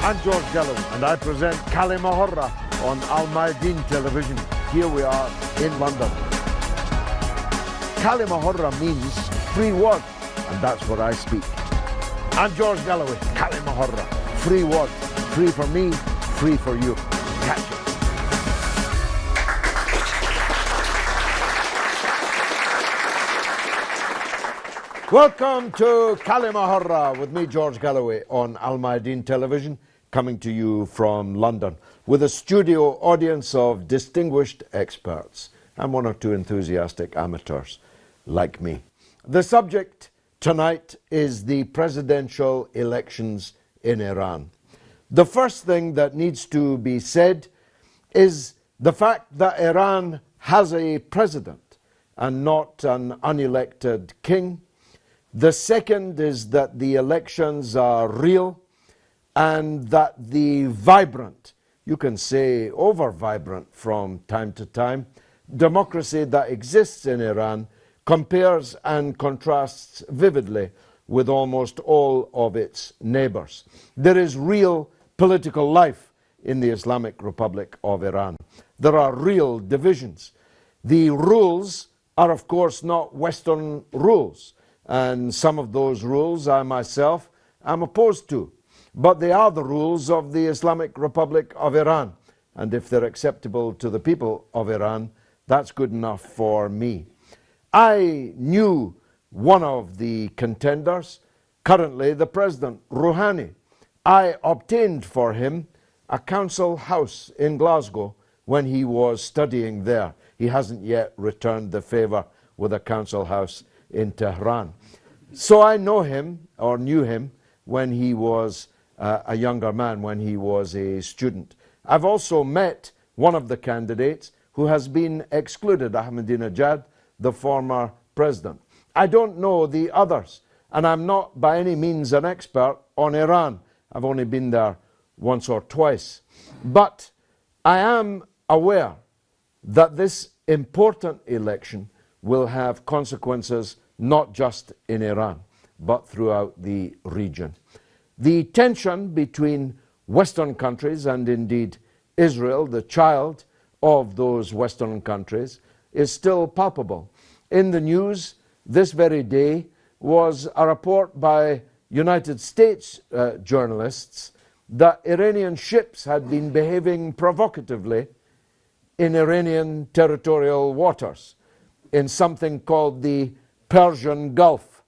I'm George and I present كلمة on Al Mayadeen television. Here we are in London. كلمة means free word, and that's what I speak. I'm George Galloway. كلمة free word, free for me, free for you. Catch it. Welcome to كلمة with me, George Galloway, on Al Mayadeen television, coming to you from London with a studio audience of distinguished experts and one or two enthusiastic amateurs like me. The subject tonight is the presidential elections in Iran. The first thing that needs to be said is the fact that Iran has a president and not an unelected king. The second is that the elections are real and that the vibrant, you can say over-vibrant from time to time, democracy that exists in Iran compares and contrasts vividly with almost all of its neighbors. There is real political life in the Islamic Republic of Iran. There are real divisions. The rules are, of course, not Western rules. And some of those rules I myself am opposed to. But they are the rules of the Islamic Republic of Iran. And if they're acceptable to the people of Iran, that's good enough for me. I knew one of the contenders, currently the President, Rouhani. I obtained for him a council house in Glasgow when he was studying there. He hasn't yet returned the favour with a council house in Tehran. So I know him, or knew him, when he was a younger man, when he was a student. I've also met one of the candidates who has been excluded, Ahmadinejad, the former president. I don't know the others, and I'm not by any means an expert on Iran. I've only been there once or twice. But I am aware that this important election will have consequences not just in Iran, but throughout the region. The tension between Western countries and indeed Israel, the child of those Western countries, is still palpable. In the news this very day was a report by United States journalists that Iranian ships had been behaving provocatively in Iranian territorial waters, in something called the Persian Gulf.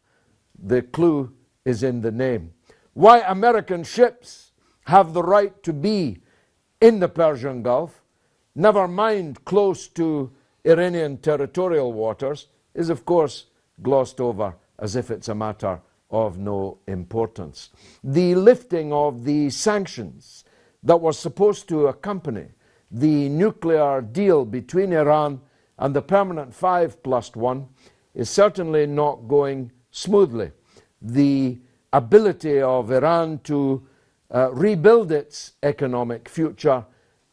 The clue is in the name. Why American ships have the right to be in the Persian Gulf, never mind close to Iranian territorial waters, is of course glossed over as if it's a matter of no importance. The lifting of the sanctions that was supposed to accompany the nuclear deal between Iran and the permanent 5+1 is certainly not going smoothly. The ability of Iran to rebuild its economic future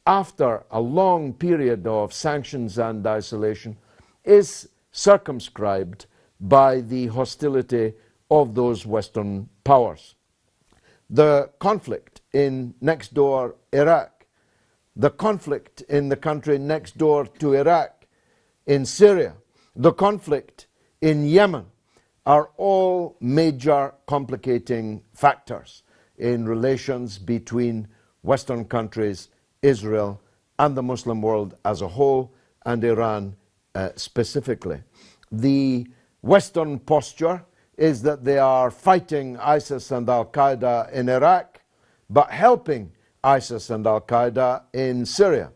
after a long period of sanctions and isolation is circumscribed by the hostility of those Western powers. The conflict in next door Iraq, the conflict in the country next door to Iraq, in Syria, the conflict in Yemen are all major complicating factors in relations between Western countries, Israel, and the Muslim world as a whole, and Iran specifically. The Western posture is that they are fighting ISIS and Al-Qaeda in Iraq, but helping ISIS and Al-Qaeda in Syria.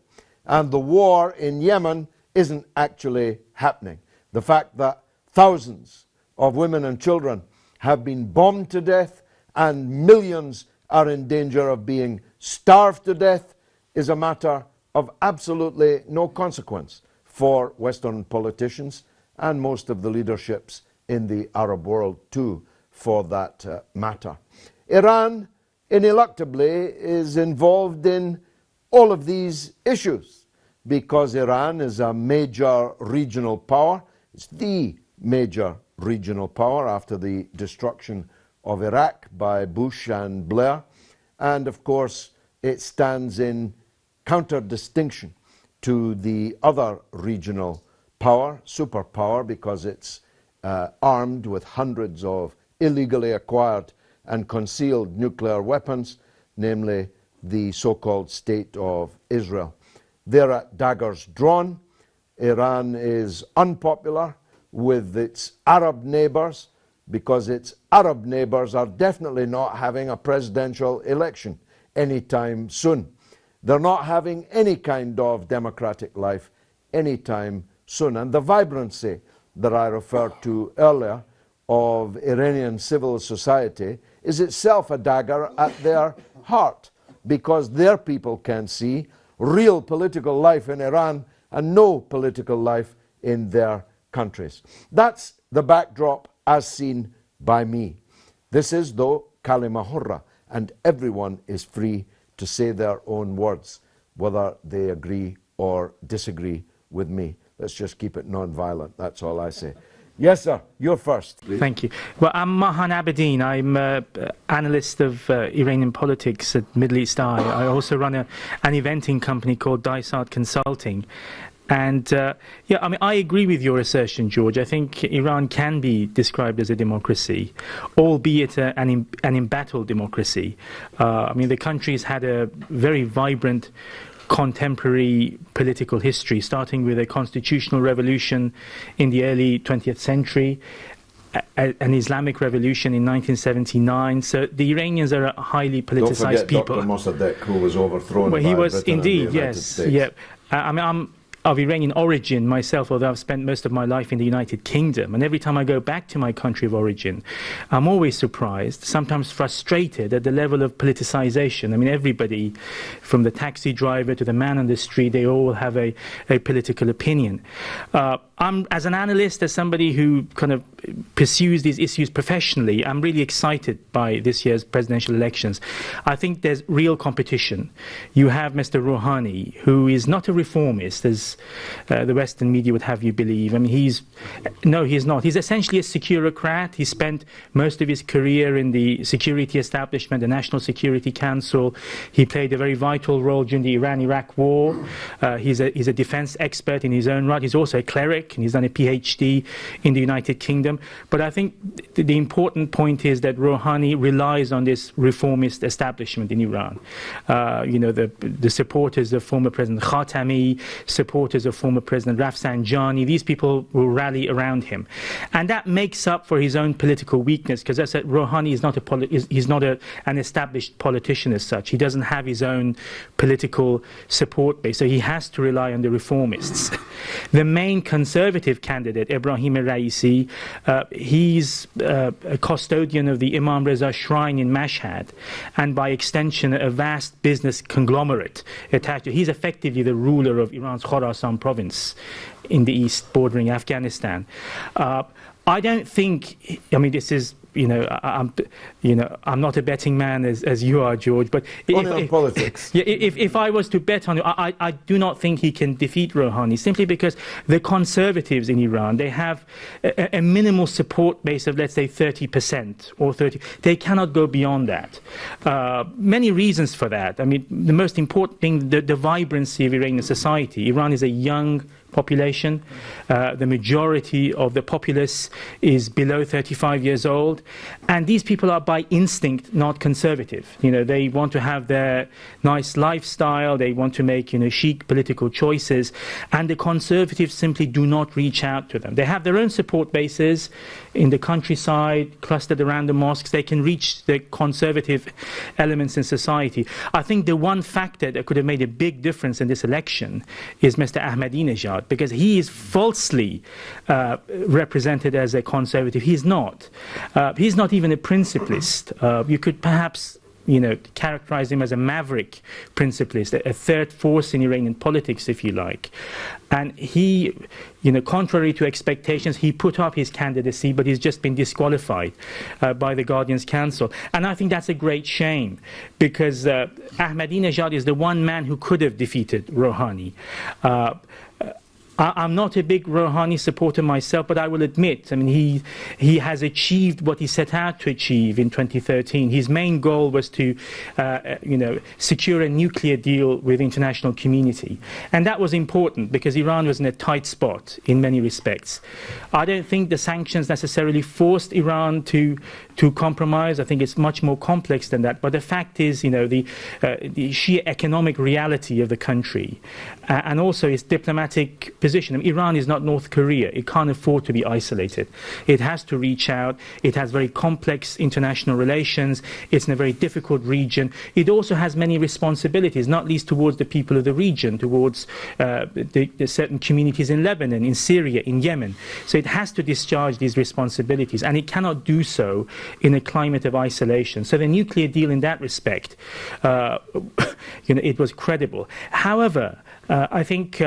And the war in Yemen isn't actually happening. The fact that thousands of women and children have been bombed to death and millions are in danger of being starved to death is a matter of absolutely no consequence for Western politicians and most of the leaderships in the Arab world too, for that matter. Iran ineluctably is involved in all of these issues because Iran is a major regional power. It's the major regional power after the destruction of Iraq by Bush and Blair. and of course it stands in counter-distinction to the other regional power, superpower, because it's armed with hundreds of illegally acquired and concealed nuclear weapons, namely the so-called State of Israel. They're at daggers drawn. Iran is unpopular with its Arab neighbors because its Arab neighbors are definitely not having a presidential election anytime soon. They're not having any kind of democratic life anytime soon. And the vibrancy that I referred to earlier of Iranian civil society is itself a dagger at their heart, because their people can see real political life in Iran and no political life in their countries. That's the backdrop as seen by me. This is, though, كلمة حرة, and everyone is free to say their own words, whether they agree or disagree with me. Let's just keep it non-violent, that's all I say. Yes, sir, you're first. Please. Thank you. Well, I'm Mahan Abedin. I'm an analyst of Iranian politics at Middle East Eye. I also run an eventing company called Dysart Consulting. And yeah, I mean, I agree with your assertion, George. I think Iran can be described as a democracy, albeit an embattled democracy. I mean, the country's had a very vibrant contemporary political history, starting with a constitutional revolution in the early 20th century, an Islamic revolution in 1979. So the Iranians are a highly politicized people. Don't forget Dr. Mossadegh, who was overthrown well, by he was Britain indeed, and the United yes. States. Yeah. I mean, I'm of Iranian origin myself, although I've spent most of my life in the United Kingdom. And every time I go back to my country of origin, I'm always surprised, sometimes frustrated at the level of politicization. I mean, everybody, from the taxi driver to the man on the street, they all have a political opinion. I'm, as an analyst, as somebody who kind of pursues these issues professionally, I'm really excited by this year's presidential elections. I think there's real competition. You have Mr. Rouhani, who is not a reformist, as the Western media would have you believe. I mean, he's not. He's essentially a securocrat. He spent most of his career in the security establishment, the National Security Council. He played a very vital role during the Iran-Iraq war. He's a defense expert in his own right. He's also a cleric, and he's done a PhD in the United Kingdom. But I think the important point is that Rouhani relies on this reformist establishment in Iran. You know, the supporters of former President Khatami, supporters of former President Rafsanjani, these people will rally around him. And that makes up for his own political weakness, because as I said, Rouhani is not an established politician as such. He doesn't have his own political support base, so he has to rely on the reformists. The main conservative candidate, Ebrahim Raisi, he's a custodian of the Imam Reza Shrine in Mashhad, and by extension a vast business conglomerate attached to. He's effectively the ruler of Iran's Khorasan province in the east bordering Afghanistan. I don't think, I mean, this is, I'm not a betting man as you are, George, but if I was to bet on it, I do not think he can defeat Rouhani, simply because the conservatives in Iran, they have a minimal support base of, let's say, 30% or 30%. They cannot go beyond that. Many reasons for that. I mean, the most important thing, the vibrancy of Iranian society. Iran is a young population. The majority of the populace is below 35 years old, and these people are by instinct not conservative. You know, they want to have their nice lifestyle, they want to make, chic political choices, and the conservatives simply do not reach out to them. They have their own support bases in the countryside, clustered around the mosques. They can reach the conservative elements in society. I think the one factor that could have made a big difference in this election is Mr. Ahmadinejad, because he is falsely represented as a conservative. He's not. He's not even a principlist. You could perhaps characterize him as a maverick principlist, a third force in Iranian politics, if you like. And he, contrary to expectations, he put up his candidacy, but he's just been disqualified by the Guardians Council. And I think that's a great shame, because Ahmadinejad is the one man who could have defeated Rouhani. I'm not a big Rouhani supporter myself, but I will admit, I mean, he has achieved what he set out to achieve in 2013. His main goal was to, secure a nuclear deal with the international community. And that was important because Iran was in a tight spot in many respects. I don't think the sanctions necessarily forced Iran to compromise. I think it's much more complex than that. But the fact is, the sheer economic reality of the country and also its diplomatic position. I mean, Iran is not North Korea. It can't afford to be isolated. It has to reach out. It has very complex international relations. It's in a very difficult region. It also has many responsibilities, not least towards the people of the region, towards the certain communities in Lebanon, in Syria, in Yemen. So it has to discharge these responsibilities, and it cannot do so in a climate of isolation. So the nuclear deal in that respect, it was credible. However, I think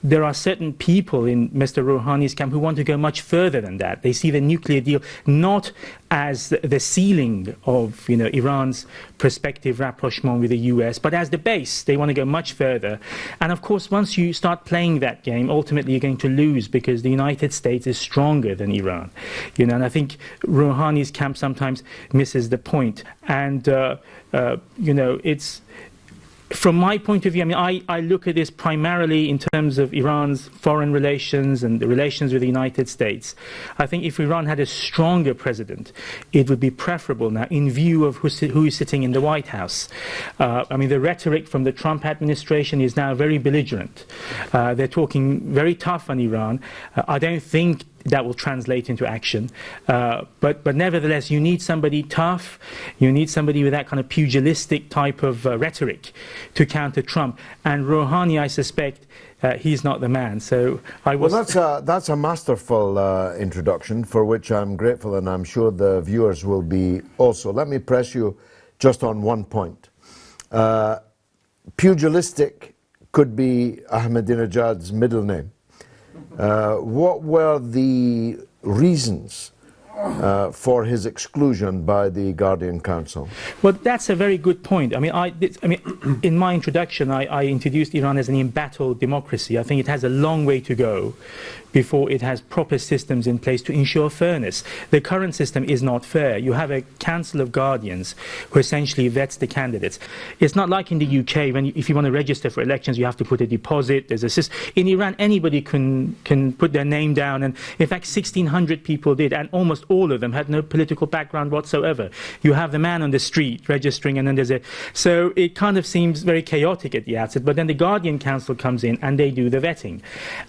there are certain people in Mr. Rouhani's camp who want to go much further than that. They see the nuclear deal not as the ceiling of Iran's prospective rapprochement with the US, but as the base. They want to go much further. And of course, once you start playing that game, ultimately you're going to lose because the United States is stronger than Iran. And I think Rouhani's camp sometimes misses the point. And, it's... From my point of view, I mean, I look at this primarily in terms of Iran's foreign relations and the relations with the United States. I think if Iran had a stronger president, it would be preferable now in view of who is sitting in the White House. I mean, the rhetoric from the Trump administration is now very belligerent. They're talking very tough on Iran. I don't think that will translate into action. But nevertheless, you need somebody tough. You need somebody with that kind of pugilistic type of rhetoric to counter Trump. And Rouhani, I suspect, he's not the man. So I was... Well, that's a masterful introduction for which I'm grateful, and I'm sure the viewers will be also. Let me press you just on one point. Pugilistic could be Ahmadinejad's middle name. What were the reasons for his exclusion by the Guardian Council? Well, that's a very good point. I mean, in my introduction, I introduced Iran as an embattled democracy. I think it has a long way to go before it has proper systems in place to ensure fairness. The current system is not fair. You have a council of guardians who essentially vets the candidates. It's not like in the UK when if you want to register for elections, you have to put a deposit. There's a system. In Iran, anybody can put their name down, and in fact, 1,600 people did, and almost all of them had no political background whatsoever. You have the man on the street registering, and then there's a... So it kind of seems very chaotic at the outset, but then the Guardian Council comes in and they do the vetting.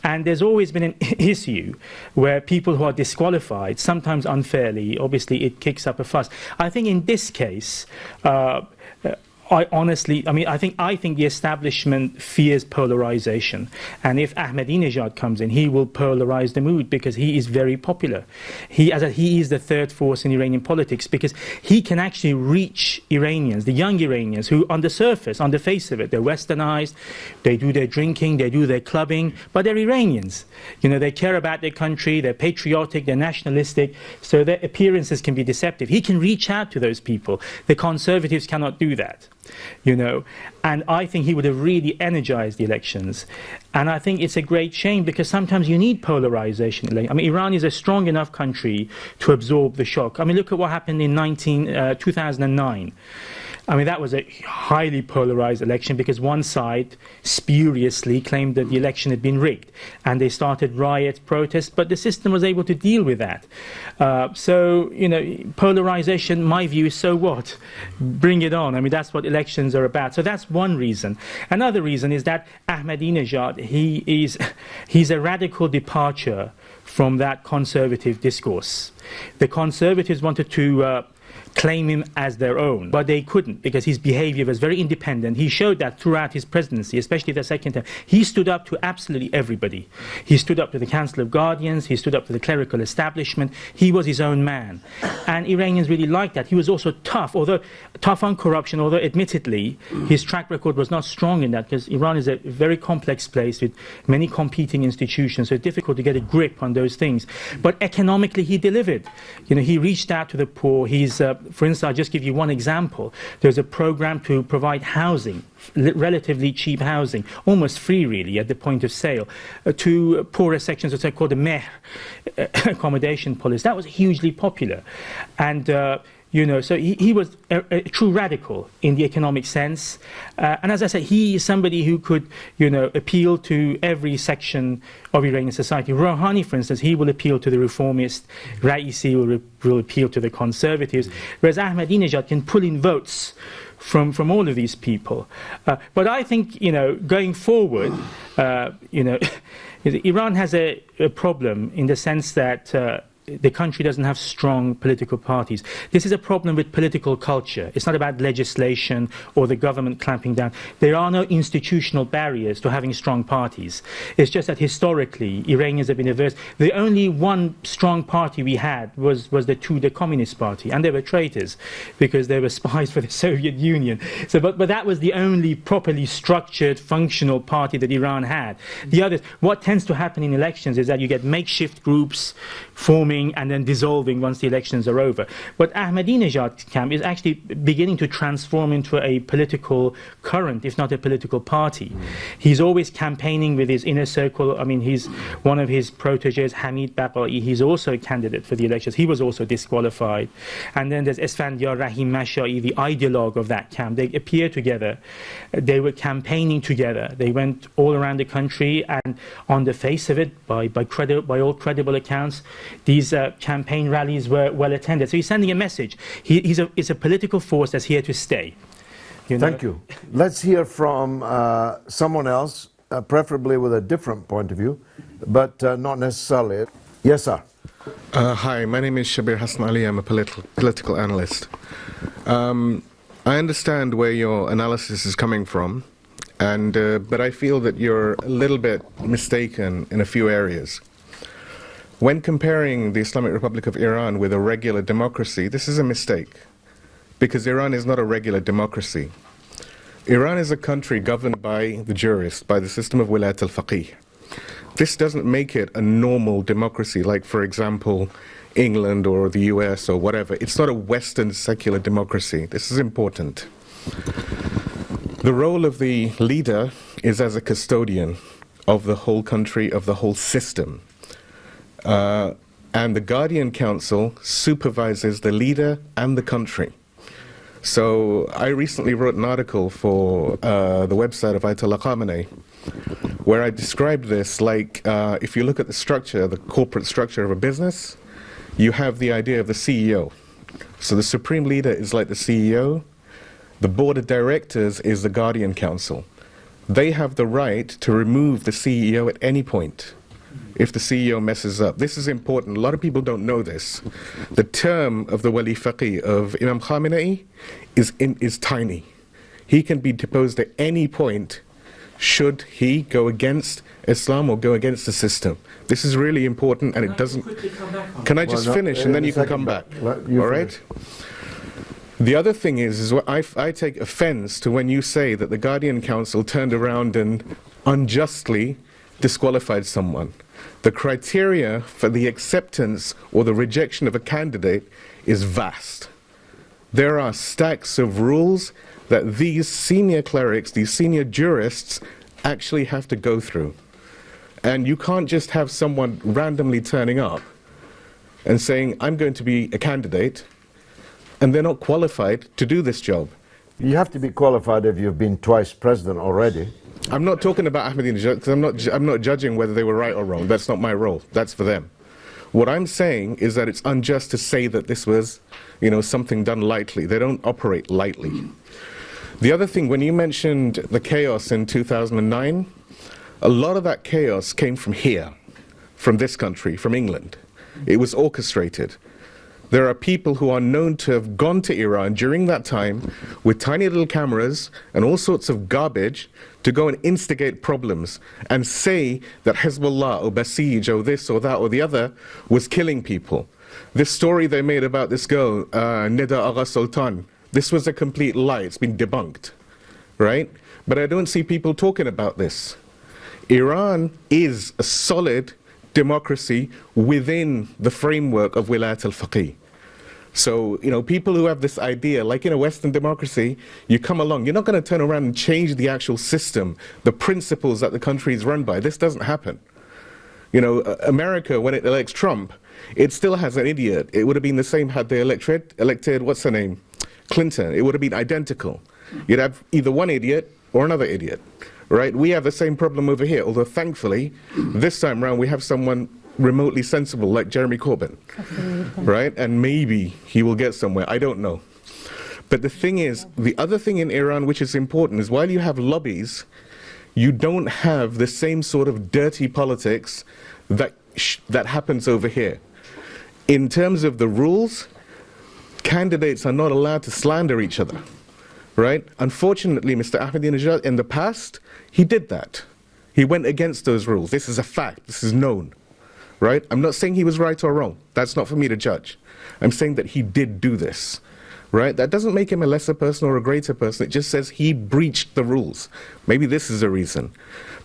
And there's always been an issue where people who are disqualified, sometimes unfairly, obviously it kicks up a fuss. I think in this case, I think the establishment fears polarization. And if Ahmadinejad comes in, he will polarize the mood because he is very popular. He is the third force in Iranian politics because he can actually reach Iranians, the young Iranians, who on the surface, on the face of it, they're westernized, they do their drinking, they do their clubbing, but they're Iranians. They care about their country, they're patriotic, they're nationalistic, so their appearances can be deceptive. He can reach out to those people. The conservatives cannot do that. And I think he would have really energized the elections. And I think it's a great shame because sometimes you need polarization. I mean, Iran is a strong enough country to absorb the shock. I mean, look at what happened in 2009. I mean, that was a highly polarized election because one side spuriously claimed that the election had been rigged. And they started riots, protests, but the system was able to deal with that. Polarization, my view, is so what? Bring it on. I mean, that's what elections are about. So that's one reason. Another reason is that Ahmadinejad, he's a radical departure from that conservative discourse. The conservatives wanted to claim him as their own, but they couldn't because his behavior was very independent. He showed that throughout his presidency, especially the second term. He stood up to absolutely everybody. He stood up to the Council of Guardians, he stood up to the clerical establishment. He was his own man. And Iranians really liked that. He was also tough on corruption, although admittedly his track record was not strong in that because Iran is a very complex place with many competing institutions, so it's difficult to get a grip on those things. But economically he delivered. He reached out to the poor. He's for instance, I'll just give you one example. There's a program to provide housing, relatively cheap housing, almost free really at the point of sale, to poorer sections of called the mehr accommodation policy. That was hugely popular. And so he was a true radical in the economic sense. And as I said, he is somebody who could, appeal to every section of Iranian society. Rouhani, for instance, he will appeal to the reformist. Raisi will appeal to the conservatives. Whereas Ahmadinejad can pull in votes from all of these people. But I think, going forward, Iran has a problem in the sense that the country doesn't have strong political parties. This is a problem with political culture. It's not about legislation or the government clamping down. There are no institutional barriers to having strong parties. It's just that historically, Iranians have been averse. The only one strong party we had was the Communist Party, and they were traitors because they were spies for the Soviet Union. So, but that was the only properly structured, functional party that Iran had. The others, what tends to happen in elections is that you get makeshift groups forming and then dissolving once the elections are over. But Ahmadinejad's camp is actually beginning to transform into a political current, if not a political party. He's always campaigning with his inner circle. I mean, he's one of his proteges, Hamid Baqai. He's also a candidate for the elections. He was also disqualified. And then there's Esfandiar Rahim Mashai, the ideologue of that camp. They appear together. They were campaigning together. They went all around the country, and on the face of it, by all credible accounts, these campaign rallies were well attended. So he's sending a message. He's a political force that's here to stay. Thank you. Let's hear from someone else, preferably with a different point of view, but not necessarily. Yes, sir. Hi, my name is Shabir Hassan Ali. I'm a political analyst. I understand where your analysis is coming from, but I feel that you're a little bit mistaken in a few areas. When comparing the Islamic Republic of Iran with a regular democracy, this is a mistake, because Iran is not a regular democracy. Iran is a country governed by the jurists, by the system of wilayat al-faqih. This doesn't make it a normal democracy like, for example, England or the US or whatever. It's not a Western secular democracy. This is important. The role of the leader is as a custodian of the whole country, of the whole system. And the Guardian Council supervises the leader and the country. So I recently wrote an article for the website of Ayatollah Khamenei, where I described this like if you look at the structure, the corporate structure of a business, you have the idea of the CEO. So the supreme leader is like the CEO. The board of directors is the Guardian Council. They have the right to remove the CEO at any point if the CEO messes up. This is important. A lot of people don't know this. The term of the Wali Faqih of Imam Khamenei is tiny. He can be deposed at any point should he go against Islam or go against the system. This is really important, and it doesn't... Can I just finish, and then you can come back? All right? The other thing is what I take offense to when you say that the Guardian Council turned around and unjustly disqualified someone. The criteria for the acceptance or the rejection of a candidate is vast. There are stacks of rules that these senior clerics, these senior jurists, actually have to go through. And you can't just have someone randomly turning up and saying, I'm going to be a candidate, and they're not qualified to do this job. You have to be qualified if you've been twice president already. I'm not talking about Ahmadinejad because I'm not judging whether they were right or wrong. That's not my role. That's for them. What I'm saying is that it's unjust to say that this was, something done lightly. They don't operate lightly. The other thing, when you mentioned the chaos in 2009, a lot of that chaos came from here, from this country, from England. It was orchestrated. There are people who are known to have gone to Iran during that time with tiny little cameras and all sorts of garbage to go and instigate problems and say that Hezbollah or Basij or this or that or the other was killing people. This story they made about this girl, Nida Agha Sultan, this was a complete lie. It's been debunked, right? But I don't see people talking about this. Iran is a solid democracy within the framework of Wilayat al-Faqih. So, people who have this idea, like in a Western democracy, you come along, you're not going to turn around and change the actual system, the principles that the country is run by. This doesn't happen. America, when it elects Trump, it still has an idiot. It would have been the same had they elected, what's her name? Clinton. It would have been identical. You'd have either one idiot or another idiot, right? We have the same problem over here, although thankfully, this time around we have someone remotely sensible like Jeremy Corbyn, right? And maybe he will get somewhere. I don't know. But the thing is, the other thing in Iran which is important is while you have lobbies, you don't have the same sort of dirty politics that happens over here. In terms of the rules, candidates are not allowed to slander each other, right? Unfortunately, Mr. Ahmadinejad, in the past, he did that. He went against those rules. This is a fact. This is known. Right? I'm not saying he was right or wrong. That's not for me to judge. I'm saying that he did do this. Right? That doesn't make him a lesser person or a greater person. It just says he breached the rules. Maybe this is a reason.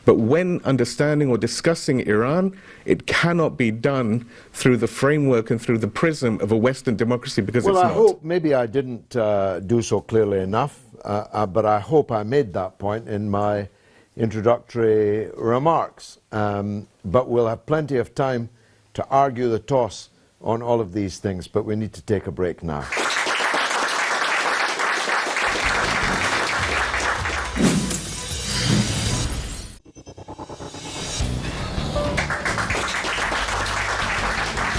But when understanding or discussing Iran, it cannot be done through the framework and through the prism of a Western democracy because it's not. Well, I hope maybe I didn't do so clearly enough, but I hope I made that point in my introductory remarks. But we'll have plenty of time to argue the toss on all of these things, but we need to take a break now.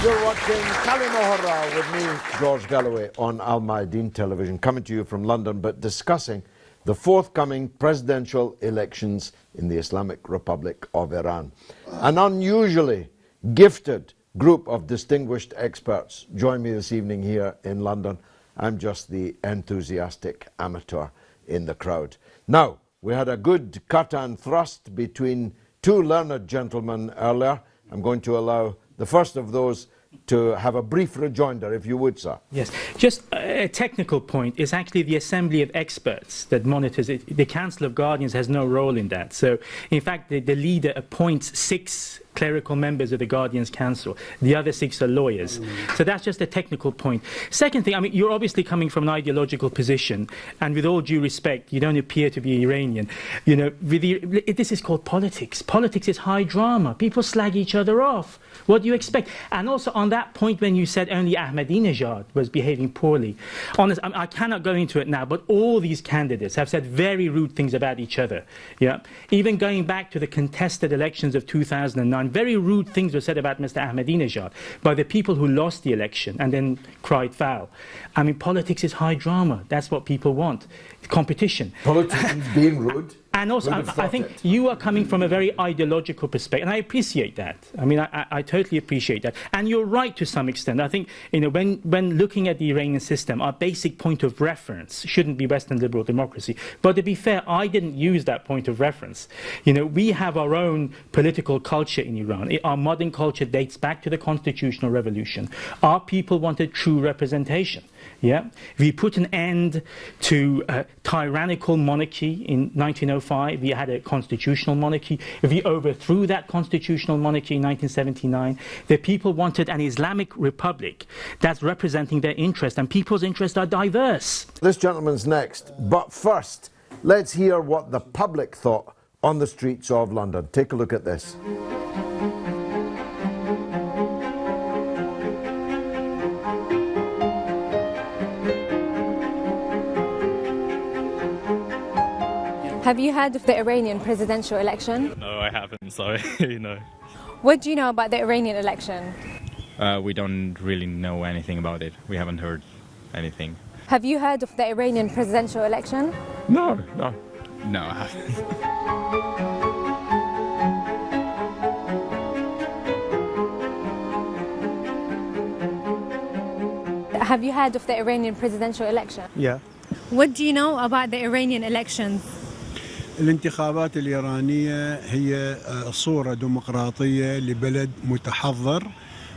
You're watching كلمة with me, George Galloway, on Al Mayadeen Television, coming to you from London, but discussing the forthcoming presidential elections in the Islamic Republic of Iran. An unusually gifted group of distinguished experts join me this evening here in London. I'm just the enthusiastic amateur in the crowd. Now, we had a good cut and thrust between two learned gentlemen earlier. I'm going to allow the first of those to have a brief rejoinder, if you would, sir. Yes, just a technical point is actually the Assembly of Experts that monitors it. The Council of Guardians has no role in that. So, in fact, the leader appoints 6 clerical members of the Guardians Council. The other 6 are lawyers. So that's just a technical point. Second thing, I mean, you're obviously coming from an ideological position, and with all due respect, you don't appear to be Iranian. This is called politics. Politics is high drama. People slag each other off. What do you expect? And also on that point when you said only Ahmadinejad was behaving poorly, I cannot go into it now, but all these candidates have said very rude things about each other. Yeah, even going back to the contested elections of 2009, very rude things were said about Mr. Ahmadinejad by the people who lost the election and then cried foul. I mean, politics is high drama. That's what people want. Competition. Politicians being rude. And also, I think you are coming from a very ideological perspective, and I appreciate that. I mean, I totally appreciate that. And you're right to some extent. I think, when looking at the Iranian system, our basic point of reference shouldn't be Western liberal democracy. But to be fair, I didn't use that point of reference. We have our own political culture in Iran. Our modern culture dates back to the constitutional revolution. Our people wanted true representation. Yeah, we put an end to tyrannical monarchy in 1905. We had a constitutional monarchy. We overthrew that constitutional monarchy in 1979. The people wanted an Islamic republic that's representing their interests, and people's interests are diverse. This gentleman's next, but first, let's hear what the public thought on the streets of London. Take a look at this. Have you heard of the Iranian presidential election? No, I haven't, sorry, no. What do you know about the Iranian election? We don't really know anything about it. We haven't heard anything. Have you heard of the Iranian presidential election? No, I haven't. Have you heard of the Iranian presidential election? Yeah. What do you know about the Iranian elections? الانتخابات الإيرانية هي صورة ديمقراطية لبلد متحضر.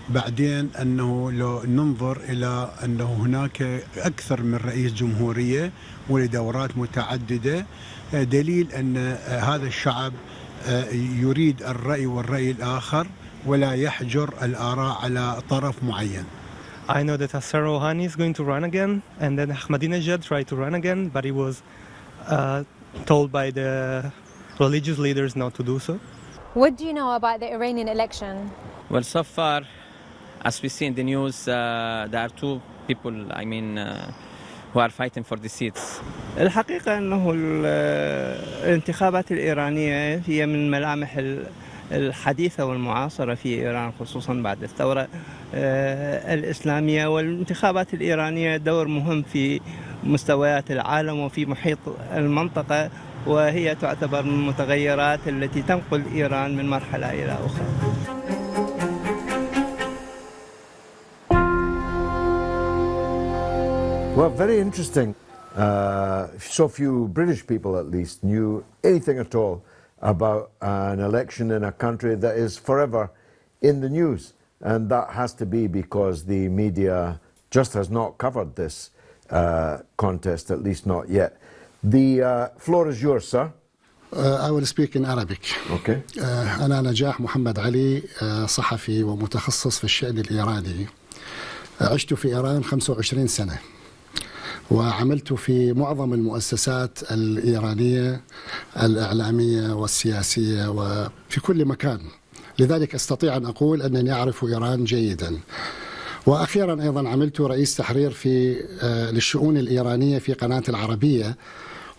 بعدين أنه لو ننظر إلى أنه هناك أكثر من رئيس جمهورية ولدورات متعددة، دليل أن هذا الشعب يريد الرأي والرأي الآخر ولا يحجر الآراء على طرف معين. I know that Hassan Rouhani is going to run again, and then Ahmadinejad tried to run again, but he was told by the religious leaders not to do so. What do you know about the Iranian election? Well, so far, as we see in the news, there are two people, who are fighting for the seats. الحقيقة أنه الانتخابات الإيرانية هي من ملامح الحديثة والمعاصرة في إيران، خصوصا بعد الثورة الإسلامية. والانتخابات الإيرانية دور مهم في مستويات العالم وفي محيط المنطقة، وهي تعتبر من المتغيرات التي تنقل إيران من مرحلة إلى أخرى. Well, very interesting. So few British people, at least, knew anything at all about an election in a country that is forever in the news. And that has to be because the media just has not covered this contest, at least not yet. The floor is yours, sir. I will speak in Arabic. Okay. أنا نجاح محمد علي، صحفي ومتخصص في الشأن الإيراني. عشت في إيران 25 سنة، وعملت في معظم المؤسسات الإيرانية الإعلامية والسياسية وفي كل مكان، لذلك أستطيع أن أقول أنني أعرف إيران جيدا. وأخيرا أيضا عملت رئيس تحرير للشؤون الإيرانية في قناة العربية،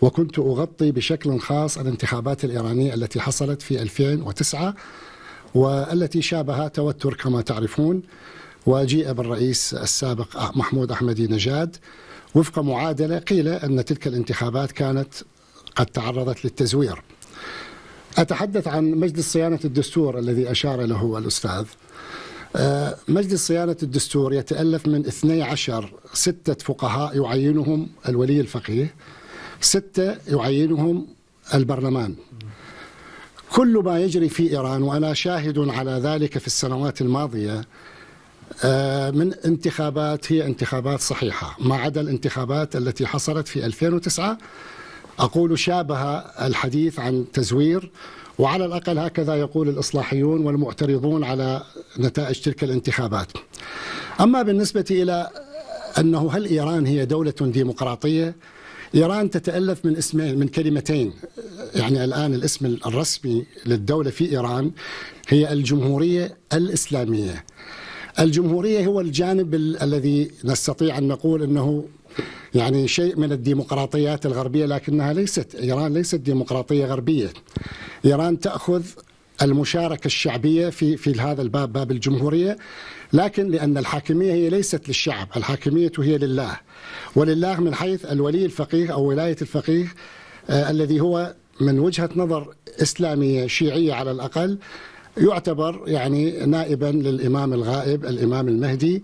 وكنت أغطي بشكل خاص الانتخابات الإيرانية التي حصلت في 2009 والتي شابها توتر كما تعرفون، وجيء بالرئيس السابق محمود أحمدي نجاد وفق معادلة قيل أن تلك الانتخابات كانت قد تعرضت للتزوير. أتحدث عن مجلس صيانة الدستور الذي أشار له الأستاذ. مجلس صيانة الدستور يتألف من 12 فقهاء يعينهم الولي الفقيه، 6 يعينهم البرلمان. كل ما يجري في إيران وأنا شاهد على ذلك في السنوات الماضية من انتخابات هي انتخابات صحيحة، ما عدا الانتخابات التي حصلت في 2009 أقول شابه الحديث عن تزوير، وعلى الأقل هكذا يقول الإصلاحيون والمعترضون على نتائج تلك الانتخابات. أما بالنسبة إلى أنه هل إيران هي دولة ديمقراطية؟ إيران تتألف من اسمين، من كلمتين. يعني الآن الاسم الرسمي للدولة في إيران هي الجمهورية الإسلامية. الجمهورية هو الجانب الذي نستطيع أن نقول أنه يعني شيء من الديمقراطيات الغربية، لكنها إيران ليست ديمقراطية غربية. إيران تأخذ المشاركة الشعبية في هذا الباب، باب الجمهورية، لكن لأن الحاكمية هي ليست للشعب، الحاكمية هي لله، ولله من حيث الولي الفقيه أو ولاية الفقيه الذي هو من وجهة نظر إسلامية شيعية على الأقل يعتبر يعني نائبا للإمام الغائب الإمام المهدي.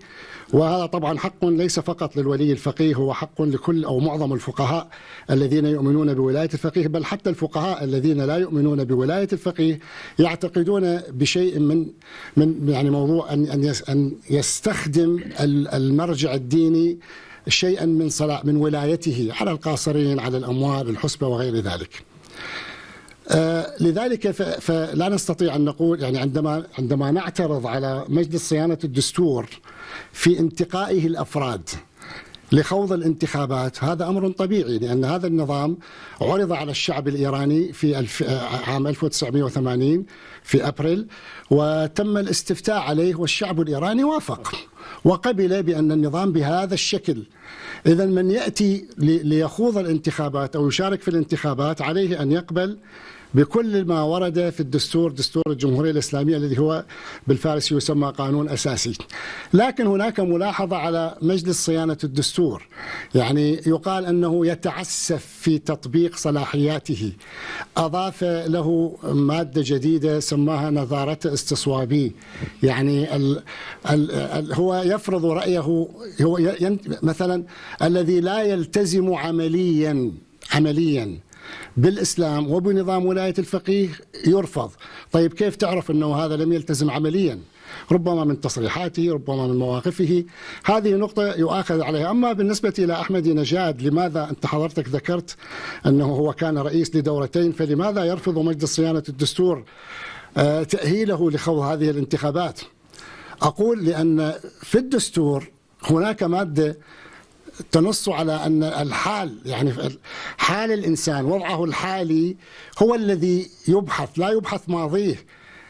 وهذا طبعا حق ليس فقط للولي الفقيه، هو حق لكل أو معظم الفقهاء الذين يؤمنون بولاية الفقيه، بل حتى الفقهاء الذين لا يؤمنون بولاية الفقيه يعتقدون بشيء من يعني موضوع أن يستخدم المرجع الديني شيئا من ولايته على القاصرين، على الأموال، الحسبة وغير ذلك. لذلك فلا نستطيع أن نقول يعني عندما نعترض على مجلس صيانة الدستور في انتقائه الأفراد لخوض الانتخابات، هذا أمر طبيعي، لأن هذا النظام عرض على الشعب الإيراني في عام 1980 في أبريل، وتم الاستفتاء عليه والشعب الإيراني وافق وقبل بأن النظام بهذا الشكل. إذن من يأتي ليخوض الانتخابات أو يشارك في الانتخابات عليه أن يقبل بكل ما ورد في الدستور، دستور الجمهورية الإسلامية الذي هو بالفارسي يسمى قانون أساسي. لكن هناك ملاحظة على مجلس صيانة الدستور، يعني يقال أنه يتعسف في تطبيق صلاحياته، أضاف له مادة جديدة سماها نظارة استصوابي، يعني هو يفرض رأيه، هو مثلا الذي لا يلتزم عمليا بالإسلام وبنظام ولاية الفقيه يرفض. طيب كيف تعرف أنه هذا لم يلتزم عمليا؟ ربما من تصريحاته، ربما من مواقفه، هذه نقطة يؤاخذ عليها. أما بالنسبة إلى أحمدي نجاد، لماذا أنت حضرتك ذكرت أنه هو كان رئيس لدورتين، فلماذا يرفض مجلس صيانة الدستور تأهيله لخوض هذه الانتخابات؟ أقول لأن في الدستور هناك مادة تنص على أن الحال، يعني حال الإنسان وضعه الحالي هو الذي يبحث، لا يبحث ماضيه.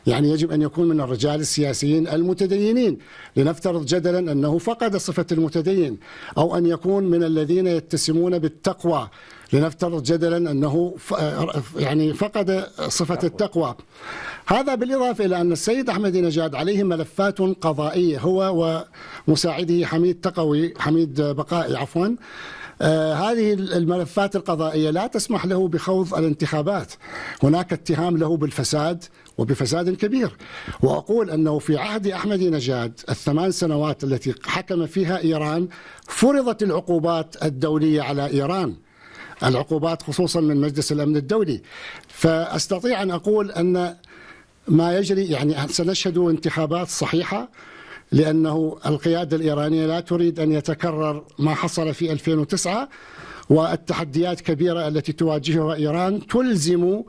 يعني يجب أن يكون من الرجال السياسيين المتدينين، لنفترض جدلا أنه فقد صفة المتدين، أو أن يكون من الذين يتسمون بالتقوى، لنفترض جدلا أنه يعني فقد صفة التقوى. هذا بالإضافة إلى أن السيد أحمدي نجاد عليه ملفات قضائية، هو ومساعده حميد بقائي عفوا. هذه الملفات القضائية لا تسمح له بخوض الانتخابات. هناك اتهام له بالفساد وبفساد كبير. وأقول أنه في عهد أحمدي نجاد ال8 سنوات التي حكم فيها إيران فرضت العقوبات الدولية على إيران، العقوبات خصوصا من مجلس الأمن الدولي. فأستطيع أن أقول أن ما يجري، يعني سنشهد انتخابات صحيحة، لأنه القيادة الإيرانية لا تريد أن يتكرر ما حصل في 2009، والتحديات كبيرة التي تواجهها إيران تلزم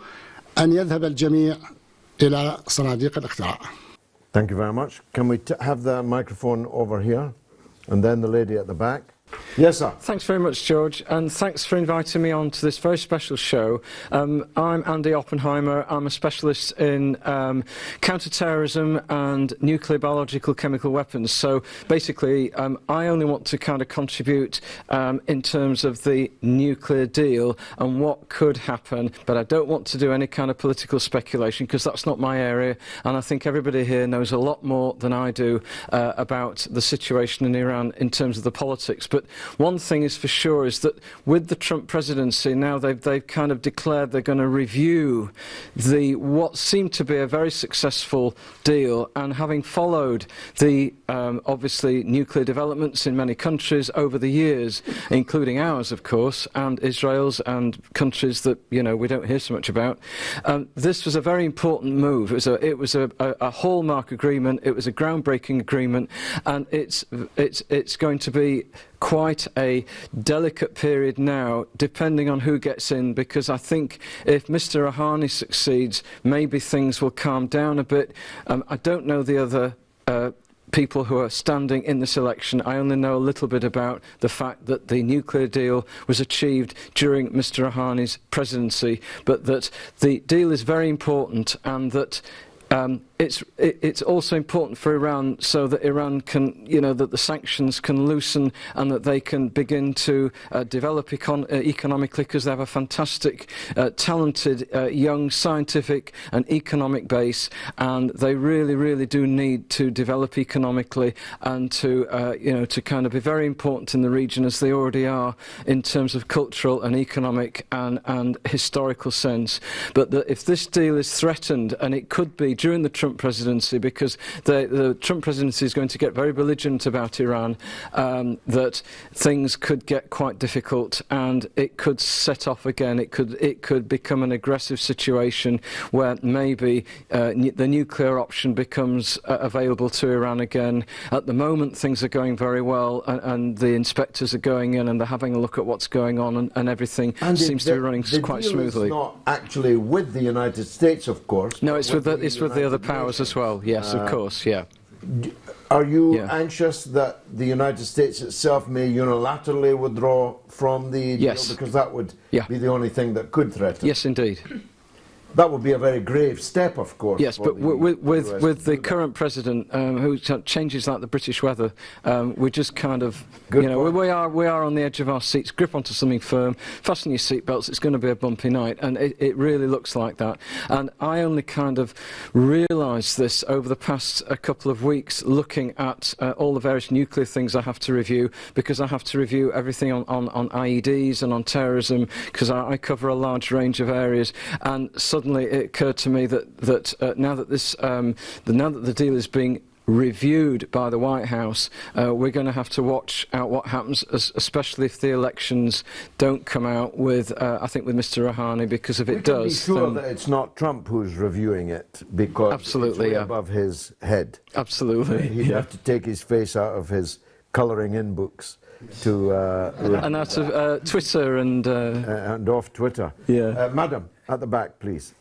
أن يذهب الجميع إلى صناديق الاقتراع. Thank you very much. Can we have the microphone over here and then the lady at the back? Yes, sir. Thanks very much, George, and thanks for inviting me on to this very special show. I'm Andy Oppenheimer. I'm a specialist in counter-terrorism and nuclear, biological, chemical weapons. So basically, I only want to kind of contribute in terms of the nuclear deal and what could happen, but I don't want to do any kind of political speculation because that's not my area, and I think everybody here knows a lot more than I do about the situation in Iran in terms of the politics. But one thing is for sure is that with the Trump presidency now they've kind of declared they're going to review what seemed to be a very successful deal, and having followed the obviously nuclear developments in many countries over the years, including ours of course, and Israel's and countries that we don't hear so much about, this was a very important move. It was a hallmark agreement. It was a groundbreaking agreement, and it's going to be quite a delicate period now, depending on who gets in, because I think if Mr. Rouhani succeeds, maybe things will calm down a bit. I don't know the other people who are standing in this election. I only know a little bit about the fact that the nuclear deal was achieved during Mr. Rouhani's presidency, but that the deal is very important, and that it's also important for Iran, so that Iran can, that the sanctions can loosen and that they can begin to develop economically, because they have a fantastic, talented, young scientific and economic base, and they really, really do need to develop economically and to, to kind of be very important in the region, as they already are in terms of cultural and economic and historical sense. But that if this deal is threatened, and it could be during the Trump presidency, because the Trump presidency is going to get very belligerent about Iran, that things could get quite difficult, and it could set off again. It could become an aggressive situation where maybe the nuclear option becomes available to Iran again. At the moment, things are going very well, and the inspectors are going in and they're having a look at what's going on, and everything seems to be running quite smoothly. The deal is not actually with the United States, of course. No, it's with the other powers as well. Yes, of course, yeah. Are you anxious that the United States itself may unilaterally withdraw from the deal? Because that would be the only thing that could threaten. Yes, indeed. That would be a very grave step, of course. Yes, but with the current president, who changes like the British weather, we just kind of, we are on the edge of our seats. Grip onto something firm, fasten your seatbelts. It's going to be a bumpy night, and it really looks like that. And I only kind of realised this over the past couple of weeks, looking at all the various nuclear things I have to review, because I have to review everything on IEDs and on terrorism, because I cover a large range of areas, and suddenly it occurred to me that now that the deal is being reviewed by the White House, we're going to have to watch out what happens, especially if the elections don't come out with, I think, with Mr. Rouhani, because if it does, be sure that it's not Trump who's reviewing it, because absolutely, it's way above his head. Absolutely, he'd have to take his face out of his colouring in books to and out of Twitter and off Twitter. Yeah, Madam at the back, please.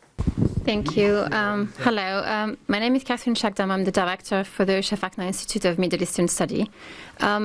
Thank you. Hello, my name is Catherine Shakdam. I'm the director for the Shafakna Institute of Middle Eastern Study.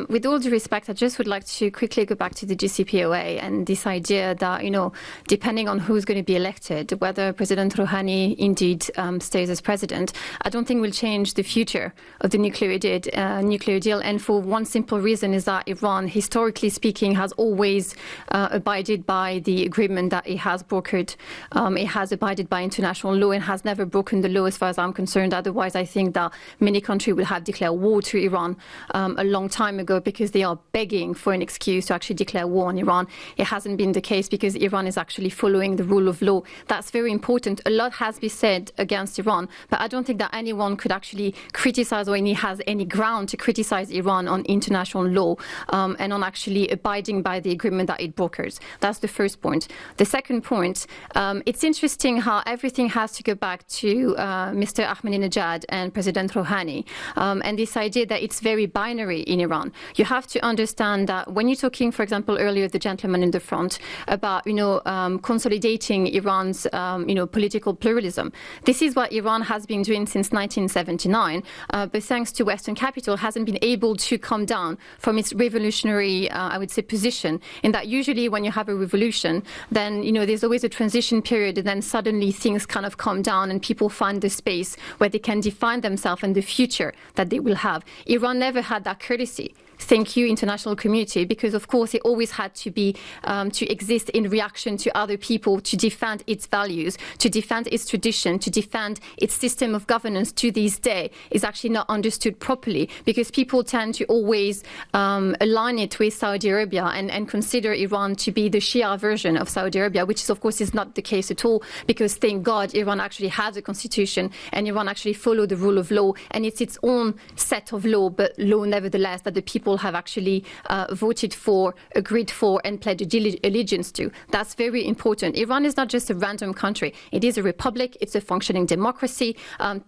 With all due respect, I just would like to quickly go back to the JCPOA and this idea that, you know, depending on who's going to be elected, whether President Rouhani indeed stays as president, I don't think will change the future of the nuclear deal. And for one simple reason is that Iran, historically speaking, has always abided by the agreement that it has brokered. It has abided by international law and has never broken the law as far as I'm concerned. Otherwise, I think that many countries would have declared war to Iran a long time ago because they are begging for an excuse to actually declare war on Iran. It hasn't been the case because Iran is actually following the rule of law. That's very important. A lot has been said against Iran, but I don't think that anyone could actually criticize or has any ground to criticize Iran on international law and on actually abiding by the agreement that it brokers. That's the first point. The second point, it's interesting how everything has to go back to Mr. Ahmadinejad and President Rouhani and this idea that it's very binary in Iran. You have to understand that when you're talking, for example, earlier the gentleman in the front about, you know, consolidating Iran's, you know, political pluralism. This is what Iran has been doing since 1979, but thanks to Western capital, hasn't been able to come down from its revolutionary, I would say, position. In that usually when you have a revolution, then, you know, there's always a transition period, and then suddenly things kind of calm down and people find the space where they can define themselves and the future that they will have. Iran never had that courtesy. Thank you, international community, because of course it always had to be to exist in reaction to other people, to defend its values, to defend its tradition, to defend its system of governance to this day is actually not understood properly because people tend to always align it with Saudi Arabia and consider Iran to be the Shia version of Saudi Arabia, which is of course is not the case at all because thank God Iran actually has a constitution and Iran actually follow the rule of law and it's its own set of law, but law nevertheless that the people have actually voted for, agreed for, and pledged allegiance to. That's very important. Iran is not just a random country. It is a republic. It's a functioning democracy.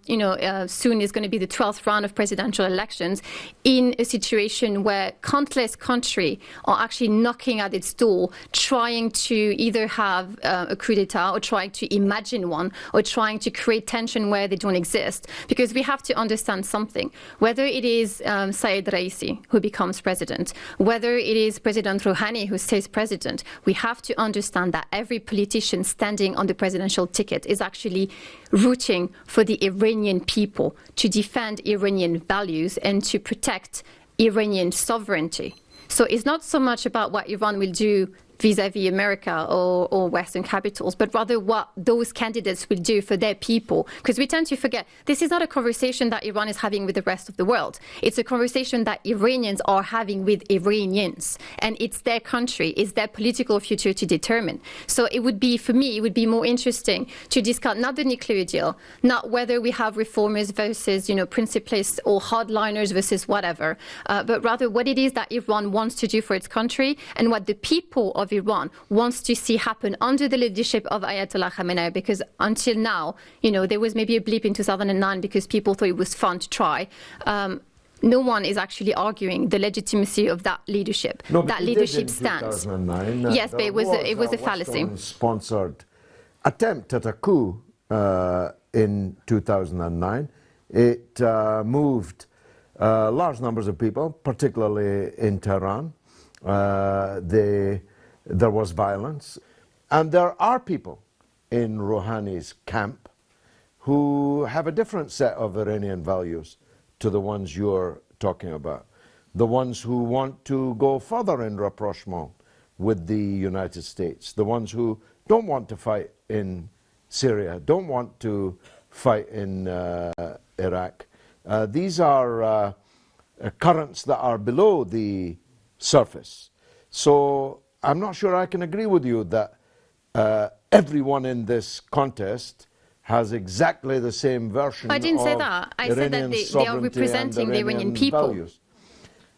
You know, soon is going to be the 12th round of presidential elections in a situation where countless countries are actually knocking at its door, trying to either have a coup d'etat or trying to imagine one or trying to create tension where they don't exist. Because we have to understand something. Whether it is Saeed Raisi, who becomes president, whether it is President Rouhani who stays president, we have to understand that every politician standing on the presidential ticket is actually rooting for the Iranian people to defend Iranian values and to protect Iranian sovereignty. So it's not so much about what Iran will do vis-à-vis America or Western capitals, but rather what those candidates will do for their people. Because we tend to forget, this is not a conversation that Iran is having with the rest of the world. It's a conversation that Iranians are having with Iranians. And it's their country, it's their political future to determine. So it would be, for me, it would be more interesting to discuss not the nuclear deal, not whether we have reformers versus, you know, principalists or hardliners versus whatever, but rather what it is that Iran wants to do for its country and what the people of Iran wants to see happen under the leadership of Ayatollah Khamenei, because until now, you know, there was maybe a blip in 2009 because people thought it was fun to try. No one is actually arguing the legitimacy of that leadership. No, that leadership stands. Yes, but it was a fallacy. Sponsored attempt at a coup in 2009. It moved large numbers of people, particularly in Tehran. There was violence. And there are people in Rouhani's camp who have a different set of Iranian values to the ones you're talking about. The ones who want to go further in rapprochement with the United States. The ones who don't want to fight in Syria, don't want to fight in Iraq. These are currents that are below the surface. So I'm not sure I can agree with you that everyone in this contest has exactly the same version I didn't of say that. I said that they are representing the Iranian people. Values.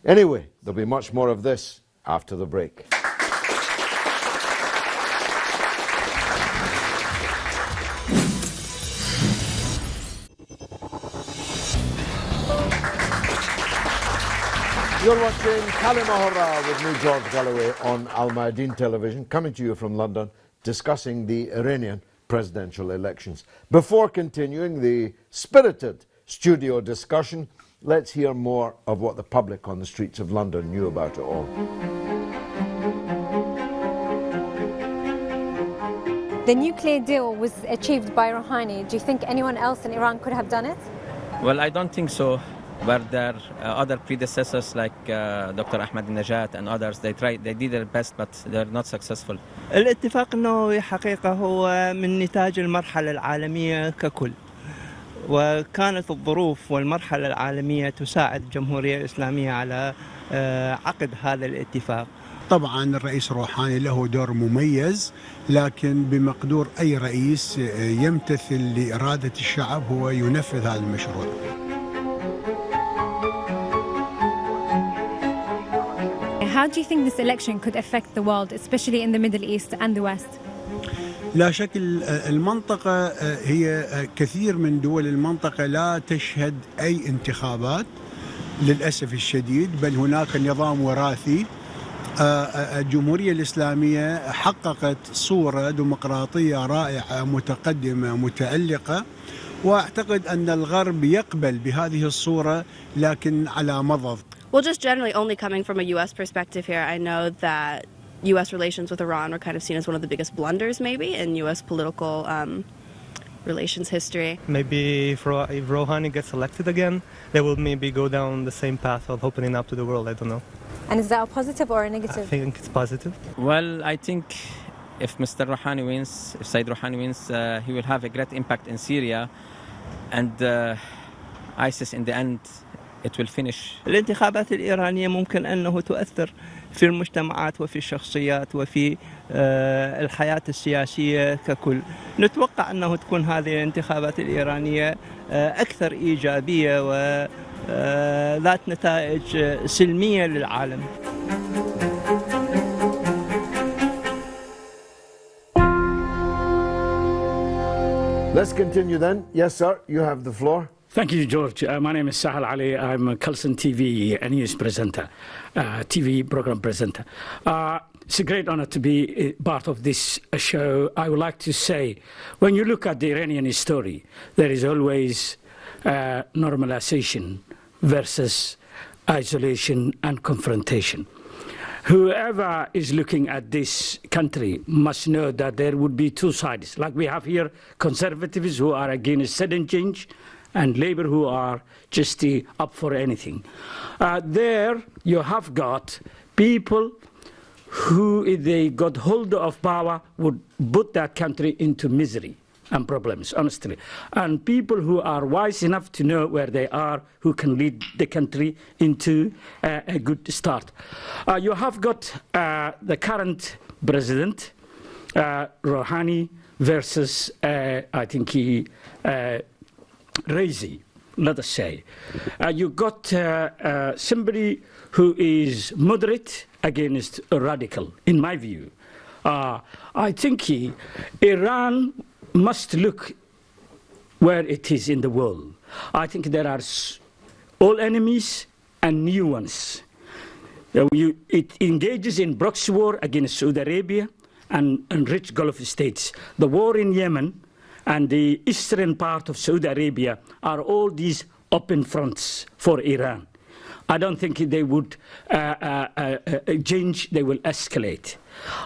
Anyway, there'll be much more of this after the break. You're watching كلمة with me, George Galloway, on Al Mayadeen Television, coming to you from London, discussing the Iranian presidential elections. Before continuing the spirited studio discussion, let's hear more of what the public on the streets of London knew about it all. The nuclear deal was achieved by Rouhani. Do you think anyone else in Iran could have done it? Well, I don't think so. But there are other predecessors like Dr. Ahmadinejad and others. They did their best, but they're not successful. الاتفاق النووي حقيقة هو من نتاج المرحلة العالمية ككل. وكانت الظروف والمرحلة العالمية تساعد الجمهورية الإسلامية على عقد هذا الاتفاق. طبعا الرئيس روحاني له دور مميز، لكن بمقدور أي رئيس يمتثل لإرادة الشعب هو ينفذ هذا المشروع. How do you think this election could affect the world, especially in the Middle East and the West? لا شك المنطقة هي كثير من دول المنطقة لا تشهد أي انتخابات للأسف الشديد، بل هناك نظام وراثي. الجمهورية الإسلامية حققت صورة ديمقراطية رائعة متقدمة متألقة، وأعتقد أن الغرب يقبل بهذه الصورة لكن على مضض. Well, just generally only coming from a U.S. perspective here, I know that U.S. relations with Iran are kind of seen as one of the biggest blunders maybe in U.S. political relations history. Maybe if Rouhani gets elected again, they will maybe go down the same path of opening up to the world, I don't know. And is that a positive or a negative? I think it's positive. Well, I think if Mr. Rouhani wins, if Said Rouhani wins, he will have a great impact in Syria, and ISIS in the end, it will finish. الانتخابات الإيرانية ممكن أنه تؤثر في المجتمعات وفي الشخصيات وفي الحياة السياسية ككل. نتوقع أنه تكون هذه الانتخابات الإيرانية أكثر إيجابية وذات نتائج سلمية للعالم. Let's continue then. Yes, sir, you have the floor. Thank you, George. My name is Sahal Ali. I'm a Khulsan TV news presenter, TV program presenter. It's a great honor to be part of this show. I would like to say, when you look at the Iranian story, there is always normalization versus isolation and confrontation. Whoever is looking at this country must know that there would be two sides. Like we have here conservatives who are against sudden change, and Labour who are just up for anything. There you have got people who, if they got hold of power, would put that country into misery and problems, honestly. And people who are wise enough to know where they are, who can lead the country into a good start. You have got the current president, Rouhani, versus, I think Raisi, let us say. You got somebody who is moderate against a radical, in my view. I think Iran must look where it is in the world. I think there are old enemies and new ones. It engages in proxy war against Saudi Arabia and rich Gulf states. The war in Yemen and the eastern part of Saudi Arabia are all these open fronts for Iran. I don't think they would change, they will escalate.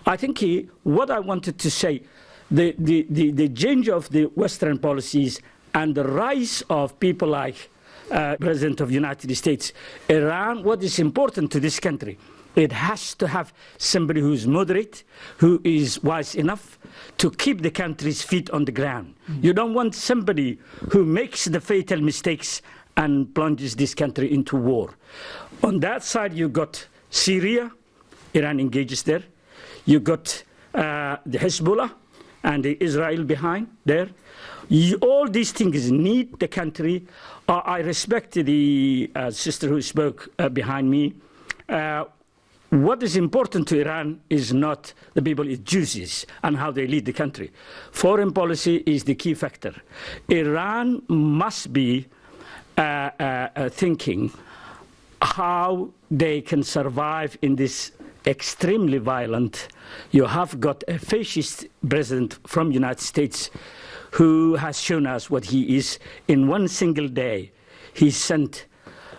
I think what I wanted to say, the change of the Western policies and the rise of people like President of the United States, Iran, what is important to this country, it has to have somebody who is moderate, who is wise enough to keep the country's feet on the ground. You don't want somebody who makes the fatal mistakes and plunges this country into war. On that side, you got Syria, Iran engages there. You got the Hezbollah and the Israel behind there. All these things need the country. I respect the sister who spoke behind me. What is important to Iran is not the people it chooses and how they lead the country. Foreign policy is the key factor. Iran must be thinking how they can survive in this extremely violent. You have got a fascist president from the United States who has shown us what he is. In one single day, he sent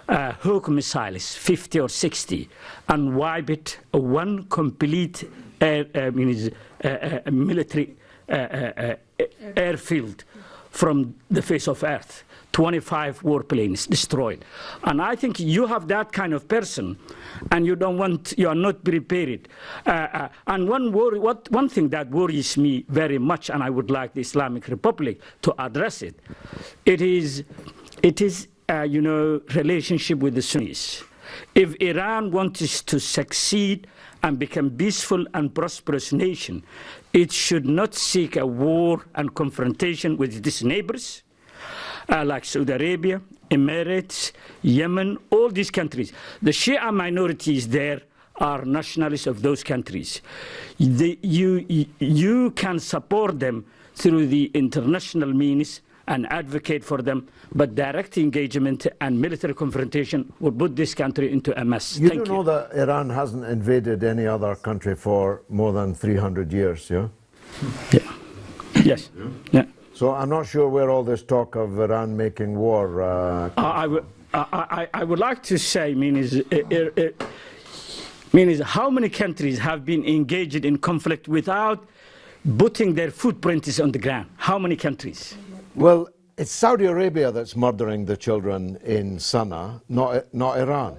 Hawk missiles, 50 or 60, and wiped one complete military airfield from the face of Earth. 25 warplanes destroyed. And I think you have that kind of person, and you are not prepared. And one thing that worries me very much, and I would like the Islamic Republic to address it, it is relationship with the Sunnis. If Iran wants to succeed and become peaceful and prosperous nation, it should not seek a war and confrontation with its neighbors, like Saudi Arabia, Emirates, Yemen, all these countries. The Shia minorities there are nationalists of those countries. You can support them through the international means and advocate for them, but direct engagement and military confrontation will put this country into a mess. You do know that Iran hasn't invaded any other country for more than 300 years, yeah? Yeah. Yes. Yeah. So I'm not sure where all this talk of Iran making war... I would like to say, how many countries have been engaged in conflict without putting their footprints on the ground? How many countries? Well, it's Saudi Arabia that's murdering the children in Sana'a, not Iran.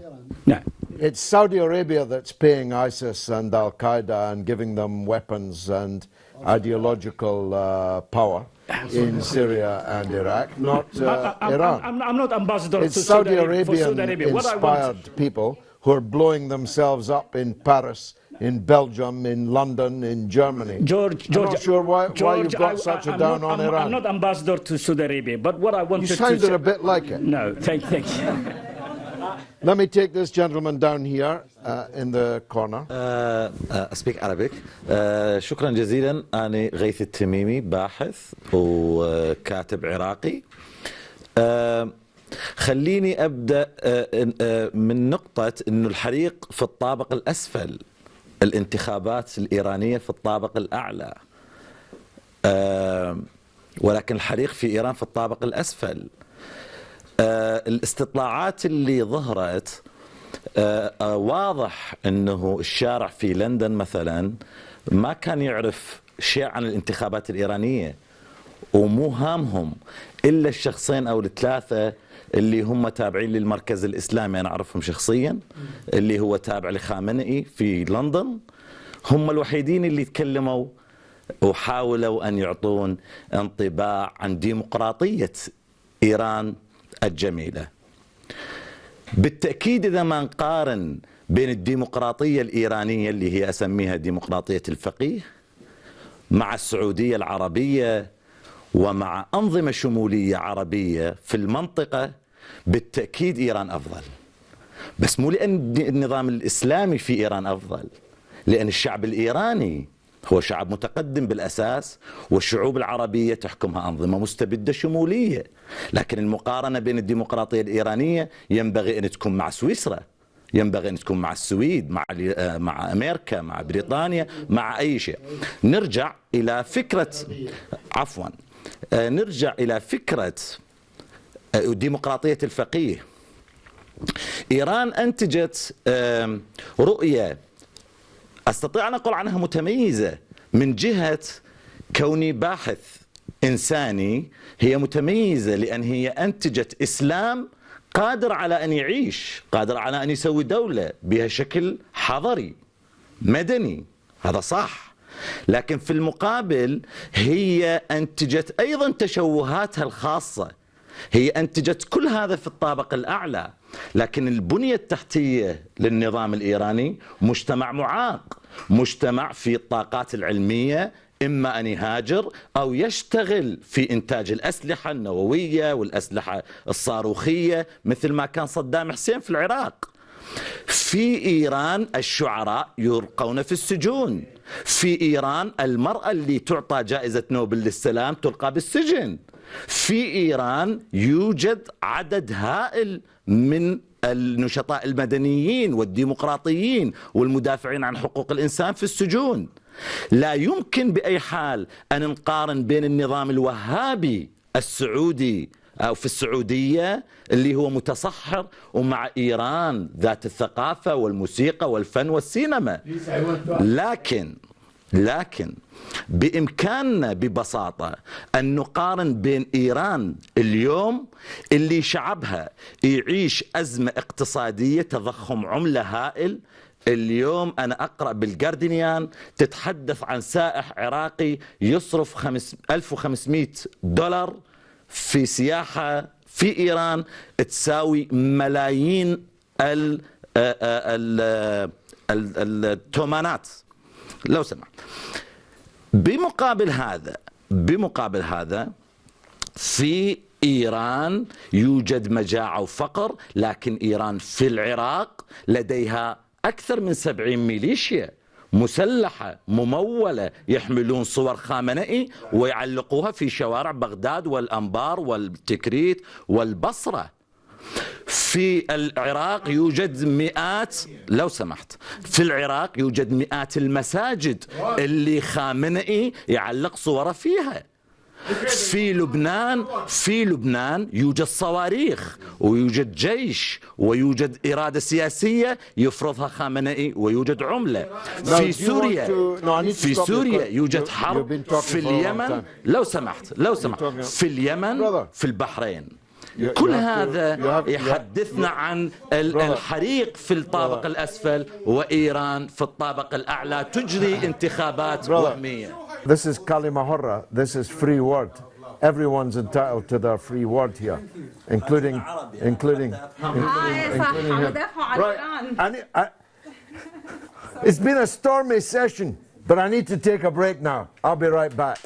No. It's Saudi Arabia that's paying ISIS and Al-Qaeda and giving them weapons and ideological power in Syria and Iraq, not Iran. I'm not ambassador it's to Saudi Arabia. Arabian-inspired people who are blowing themselves up in Paris, in Belgium, in London, in Germany. George, I'm not sure why you've got such a down on Iran. I'm not ambassador to Saudi Arabia, but what I wanted to say... You sounded a bit like it. No, thank you. Let me take this gentleman down here in the corner. Speak Arabic. شكرا جزيلا. أنا غيث التميمي، باحث وكاتب عراقي. خليني أبدأ من نقطة أنه الحريق في الطابق الأسفل، الانتخابات الإيرانية في الطابق الأعلى، ولكن الحريق في إيران في الطابق الأسفل. الاستطلاعات اللي ظهرت واضح أنه الشارع في لندن مثلا ما كان يعرف شيء عن الانتخابات الإيرانية، ومو هامهم إلا الشخصين أو الثلاثة اللي هم تابعين للمركز الإسلامي، أنا أعرفهم شخصيا، اللي هو تابع لخامنئي في لندن، هم الوحيدين اللي تكلموا وحاولوا أن يعطون انطباع عن ديمقراطية إيران الجميلة. بالتأكيد إذا ما نقارن بين الديمقراطية الإيرانية اللي هي أسميها ديمقراطية الفقيه مع السعودية العربية ومع أنظمة شمولية عربية في المنطقة، بالتأكيد إيران أفضل. بس مو لأن النظام الإسلامي في إيران أفضل، لأن الشعب الإيراني هو شعب متقدم بالأساس، والشعوب العربية تحكمها أنظمة مستبدة شمولية. لكن المقارنة بين الديمقراطية الإيرانية ينبغي أن تكون مع سويسرا، ينبغي أن تكون مع السويد، مع أمريكا، مع بريطانيا، مع أي شيء. نرجع إلى فكرة ديمقراطية الفقيه. إيران أنتجت رؤية أستطيع أن أقول عنها متميزة. من جهة كوني باحث إنساني هي متميزة، لأن هي أنتجت إسلام قادر على أن يعيش، قادر على أن يسوي دولة بها شكل حضري مدني، هذا صح. لكن في المقابل هي أنتجت أيضا تشوهاتها الخاصة، هي أنتجت كل هذا في الطابق الأعلى. لكن البنية التحتية للنظام الإيراني مجتمع معاق، مجتمع في الطاقات العلمية، إما أن يهاجر أو يشتغل في إنتاج الأسلحة النووية والأسلحة الصاروخية مثل ما كان صدام حسين في العراق. في إيران الشعراء يلقون في السجون، في إيران المرأة اللي تعطى جائزة نوبل للسلام تلقى بالسجن، في إيران يوجد عدد هائل من النشطاء المدنيين والديمقراطيين والمدافعين عن حقوق الإنسان في السجون. لا يمكن بأي حال أن نقارن بين النظام الوهابي السعودي أو في السعودية اللي هو متصحر ومع إيران ذات الثقافة والموسيقى والفن والسينما. لكن بإمكاننا ببساطة أن نقارن بين إيران اليوم اللي شعبها يعيش أزمة اقتصادية، تضخم عملة هائل. اليوم أنا أقرأ بالجارديان تتحدث عن سائح عراقي يصرف 1500 دولار في سياحة في إيران تساوي ملايين التومانات لو سمحت. بمقابل هذا في إيران يوجد مجاعة وفقر، لكن إيران في العراق لديها أكثر من 70 ميليشيا مسلحة ممولة يحملون صور خامنئي ويعلقوها في شوارع بغداد والأنبار والتكريت والبصرة. في العراق يوجد مئات، لو سمحت، في العراق يوجد مئات المساجد اللي خامنئي يعلق صوره فيها. في لبنان يوجد صواريخ ويوجد جيش ويوجد إرادة سياسية يفرضها خامنئي ويوجد عملة. في سوريا يوجد حرب. في اليمن لو سمحت في اليمن، في البحرين. كل هذا يحدثنا عن الحريق في الطابق الأسفل وإيران في الطابق الأعلى تجري انتخابات وهمية. This is كلمة حرة. This is free word. Everyone's entitled to their free word here, including right. It's been a stormy session, but I need to take a break now. I'll be right back.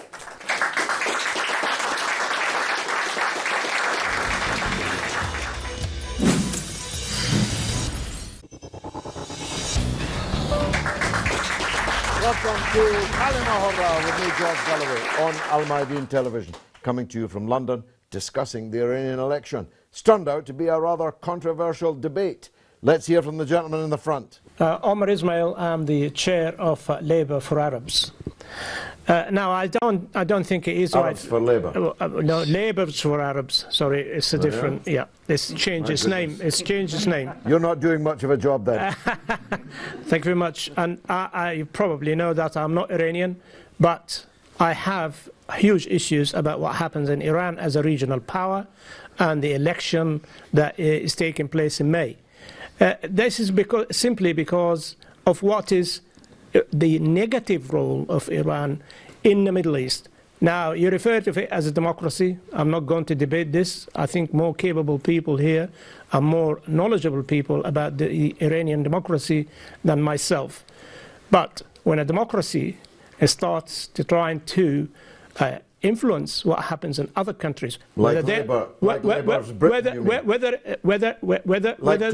Welcome to كلمة حرة with me, George Galloway, on Al Mayadeen Television, coming to you from London, discussing the Iranian election. It's turned out to be a rather controversial debate. Let's hear from the gentleman in the front. Omar Ismail, I'm the chair of Labour for Arabs. Now, I don't think it is Arabs right. for Labour. No, Labour's for Arabs. Sorry, it's a different. Yeah, it's changed its name. It's changed its name. You're not doing much of a job then. Thank you very much. And I probably know that I'm not Iranian, but I have huge issues about what happens in Iran as a regional power and the election that is taking place in May. This is simply because of what is the negative role of Iran in the Middle East. Now, you refer to it as a democracy. I'm not going to debate this. I think more capable people here are more knowledgeable people about the Iranian democracy than myself. But when a democracy starts to try to influence what happens in other countries, like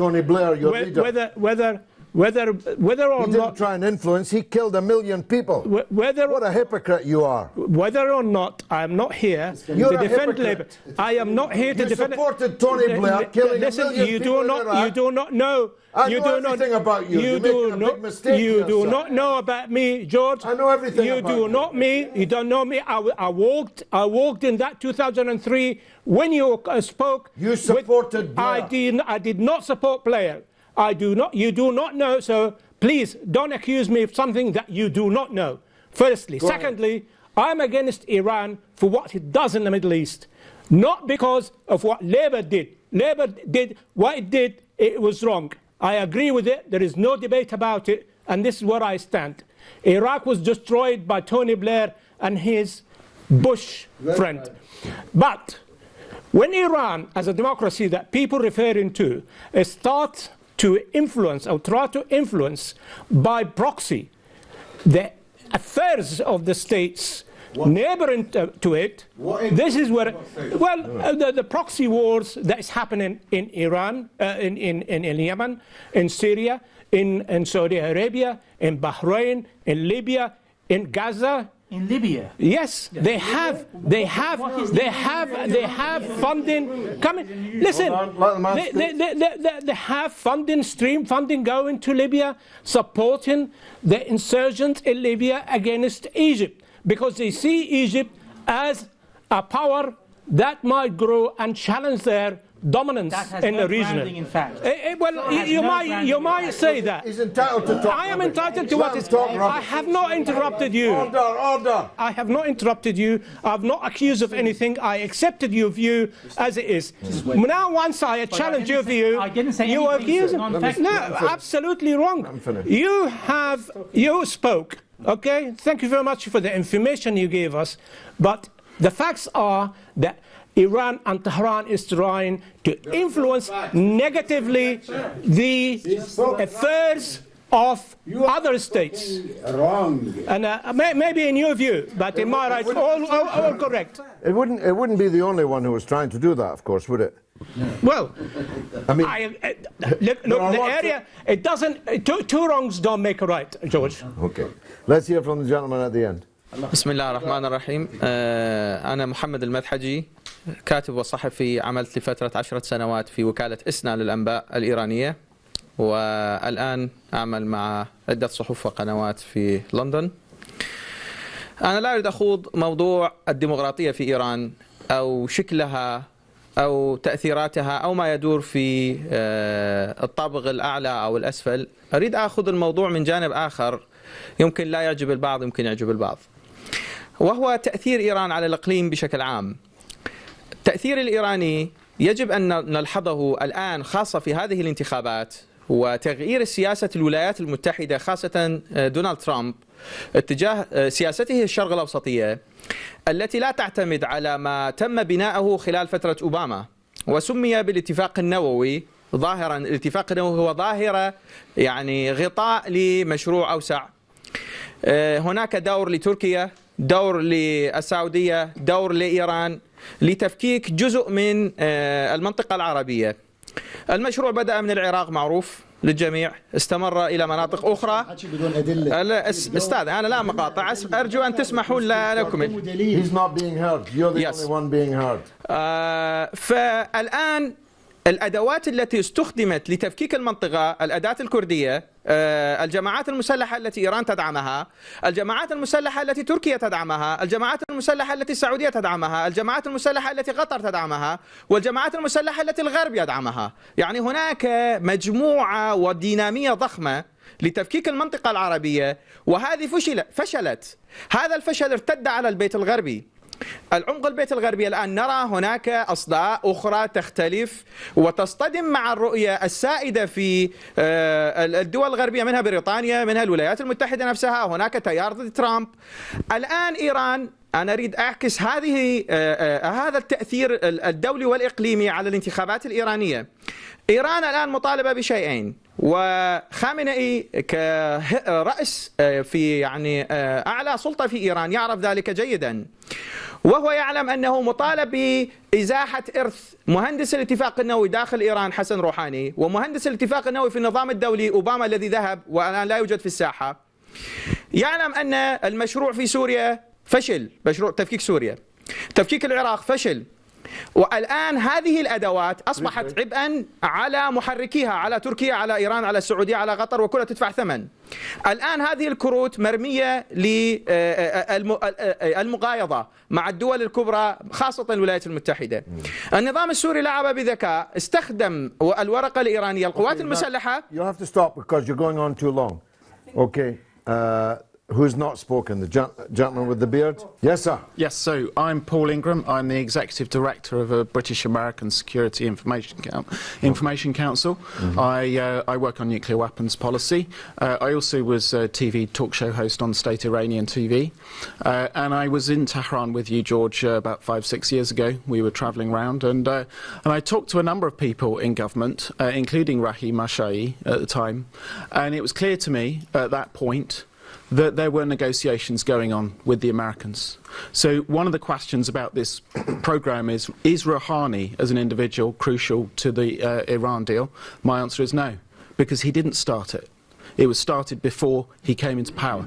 Tony Blair, your leader. Whether or he didn't try and influence, he killed 1 million people. What a hypocrite you are. Whether or not, I'm not here to defend Labour. I am not here to defend. You supported Tony Blair killing 1 million people in Iraq. You do not know. I know everything about you. You're making a big mistake. You do not know about me, George. I know everything about you. You do not me. You don't know me. I walked in that 2003 when you spoke. You supported Blair. I did not support Blair. You do not know, so please don't accuse me of something that you do not know. Firstly. Secondly, I'm against Iran for what it does in the Middle East, not because of what Labour did. Labour did what it did, it was wrong. I agree with it, there is no debate about it, and this is where I stand. Iraq was destroyed by Tony Blair and his Bush friend. But when Iran, as a democracy that people referring to, starts to influence or try to influence by proxy the affairs of the states neighboring to it, this is where, the proxy wars that is happening in Iran, in Yemen, in Syria, in Saudi Arabia, in Bahrain, in Libya, in Gaza, In Libya? Yes, they have funding coming. Listen, they have stream funding going to Libya, supporting the insurgents in Libya against Egypt, because they see Egypt as a power that might grow and challenge their dominance in the region. In fact. Well, you might say that. He's entitled to talk. I am entitled to what is. I have not interrupted you. Order. I have not interrupted you. I've not accused of anything. I accepted your view as it is. Now, once I challenge your view, you are accusing. No, absolutely wrong. You spoke. Okay. Thank you very much for the information you gave us, but the facts are that Iran and Tehran is trying to influence negatively the affairs of other states. Wrong. And maybe in your view, but in my right, all correct. It wouldn't be the only one who was trying to do that, of course, would it? Well, I mean, look, the area, it doesn't, two wrongs don't make a right, George. Okay. Let's hear from the gentleman at the end. بسم الله الرحمن الرحيم. أنا محمد المدحجي، كاتب وصحفي، عملت لفترة 10 سنوات في وكالة إسنا للأنباء الإيرانية، والآن أعمل مع عدة صحف وقنوات في لندن. أنا لا أريد أخوض موضوع الديمقراطية في إيران أو شكلها أو تأثيراتها أو ما يدور في الطابق الأعلى أو الأسفل. أريد أخذ الموضوع من جانب آخر يمكن لا يعجب البعض، يمكن يعجب البعض، وهو تأثير إيران على الإقليم بشكل عام. التأثير الإيراني يجب أن نلحظه الآن، خاصة في هذه الانتخابات وتغيير سياسة الولايات المتحدة، خاصة دونالد ترامب، اتجاه سياسته الشرق الأوسطية التي لا تعتمد على ما تم بناؤه خلال فترة أوباما، وسمي بالاتفاق النووي. ظاهرا الاتفاق النووي هو ظاهرة يعني غطاء لمشروع أوسع. هناك دور لتركيا، دور للسعودية، دور لإيران لتفكيك جزء من المنطقة العربية. المشروع بدأ من العراق، معروف للجميع، استمر إلى مناطق أخرى. أستاذ أنا لا مقاطع، أرجو أن تسمحوا لنا نكمل. He's not being heard. You're the only one being heard. فالآن الأدوات التي استخدمت لتفكيك المنطقة، الأداة الكردية، الجماعات المسلحة التي إيران تدعمها، الجماعات المسلحة التي تركيا تدعمها، الجماعات المسلحة التي السعودية تدعمها، الجماعات المسلحة التي قطر تدعمها، والجماعات المسلحة التي الغرب يدعمها. يعني هناك مجموعة ودينامية ضخمة لتفكيك المنطقة العربية، وهذه فشلت. هذا الفشل ارتد على البيت الغربي. العمق البيت الغربي الآن نرى هناك أصداء أخرى تختلف وتصطدم مع الرؤية السائدة في الدول الغربية، منها بريطانيا، منها الولايات المتحدة نفسها. هناك تيار ضد ترامب. الآن إيران، أنا أريد أعكس هذا التأثير الدولي والإقليمي على الانتخابات الإيرانية. إيران الآن مطالبة بشيئين، وخامنئي كرأس في يعني أعلى سلطة في إيران يعرف ذلك جيدا، وهو يعلم أنه مطالب بإزاحة إرث مهندس الاتفاق النووي داخل إيران حسن روحاني، ومهندس الاتفاق النووي في النظام الدولي أوباما الذي ذهب والآن لا يوجد في الساحة. يعلم أن المشروع في سوريا فشل، مشروع تفكيك سوريا، تفكيك العراق فشل، والآن هذه الأدوات أصبحت عبئا على محركيها، على تركيا، على إيران، على السعودية، على قطر، وكلها تدفع ثمن. الآن هذه الكروت مرمية للمغايضة مع الدول الكبرى، خاصة الولايات المتحدة. النظام السوري لعب بذكاء، استخدم الورقة الإيرانية، القوات المسلحة. You have to stop because you're going on too long. Okay. Who's not spoken? The gentleman with the beard? Yes, sir. Yes, so I'm Paul Ingram. I'm the Executive Director of a British-American Security Information Council. I work on nuclear weapons policy. I also was a TV talk show host on state Iranian TV. And I was in Tehran with you, George, about 5-6 years ago. We were travelling around and I talked to a number of people in government, including Rahim Ashai at the time. And it was clear to me at that point that there were negotiations going on with the Americans. So one of the questions about this program is Rouhani as an individual crucial to the Iran deal? My answer is no, because he didn't start it. It was started before he came into power.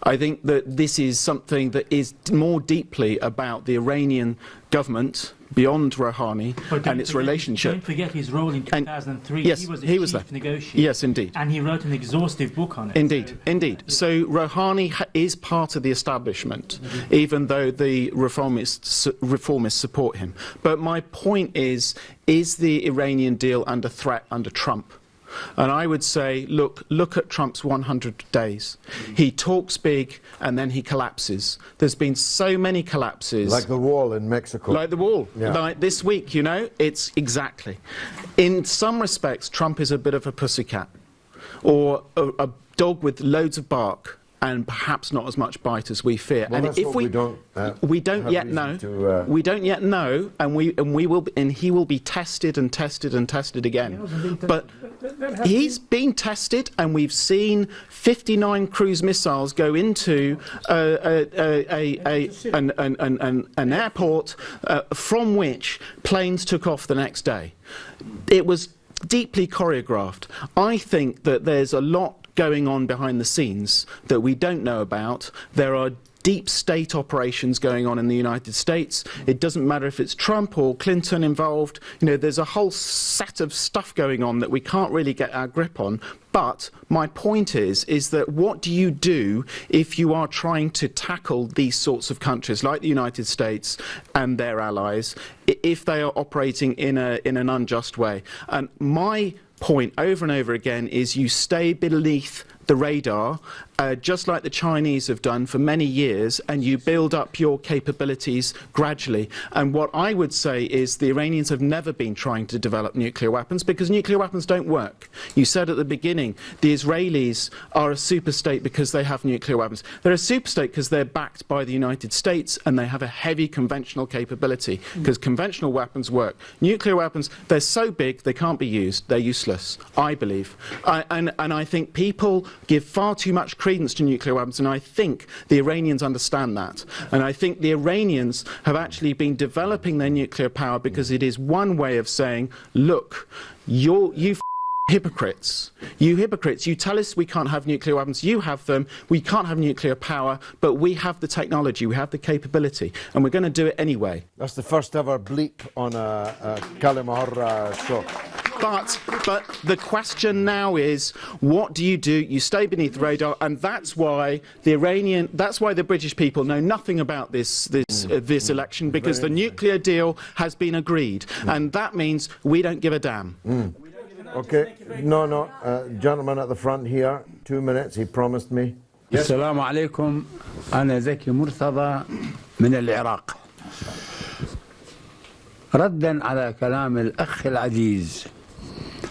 I think that this is something that is more deeply about the Iranian government beyond Rouhani and its relationship. Don't forget his role in 2003. Yes, he was the chief negotiator. Yes, indeed. And he wrote an exhaustive book on it. Indeed. So Rouhani is part of the establishment, even though the reformists support him. But my point is the Iranian deal under threat under Trump? And I would say, look at Trump's 100 days. He talks big and then he collapses. There's been so many collapses. Like the wall in Mexico. Like the wall. Yeah. Like this week, you know, it's exactly. In some respects, Trump is a bit of a pussycat or a dog with loads of bark and perhaps not as much bite as we fear. Well, and if we don't yet know, we don't yet know, and he will be tested and tested and tested again. But he's been tested, and we've seen 59 cruise missiles go into an airport from which planes took off the next day. It was deeply choreographed. I think that there's a lot going on behind the scenes that we don't know about. There are deep state operations going on in the United States. It doesn't matter if it's Trump or Clinton involved. You know, there's a whole set of stuff going on that we can't really get our grip on. But my point is that what do you do if you are trying to tackle these sorts of countries like the United States and their allies if they are operating in an unjust way? And my point over and over again is you stay beneath the radar, just like the Chinese have done for many years, and you build up your capabilities gradually. And what I would say is the Iranians have never been trying to develop nuclear weapons because nuclear weapons don't work. You said at the beginning the Israelis are a superstate because they have nuclear weapons. They're a superstate because they're backed by the United States and they have a heavy conventional capability because conventional weapons work. Nuclear weapons, they're so big they can't be used. They're useless, I believe. And I think people give far too much credence to nuclear weapons, and I think the Iranians understand that. And I think the Iranians have actually been developing their nuclear power because it is one way of saying, look, you hypocrites, you tell us we can't have nuclear weapons, you have them, we can't have nuclear power, but we have the technology, we have the capability, and we're going to do it anyway. That's the first ever bleep on a كلمة show. But the question now is, what do? You stay beneath the radar, and that's why the British people know nothing about this election, because the nuclear deal has been agreed, and that means we don't give a damn. Okay, no, gentleman at the front here, 2 minutes, he promised me. السلام عليكم. أنا زكي مرتضى من العراق. ردا على كلام الأخ العزيز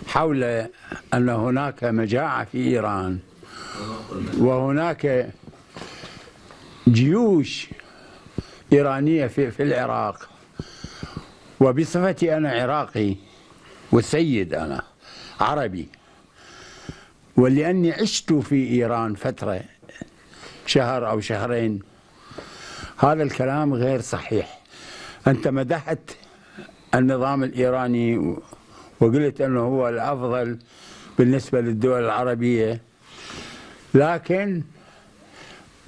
حول أن هناك مجاعة في إيران وهناك جيوش إيرانية في العراق، وبصفتي أنا عراقي والسيد أنا عربي، ولأني عشت في إيران فترة شهر أو شهرين، هذا الكلام غير صحيح. أنت مدحت النظام الإيراني وقلت أنه هو الأفضل بالنسبة للدول العربية، لكن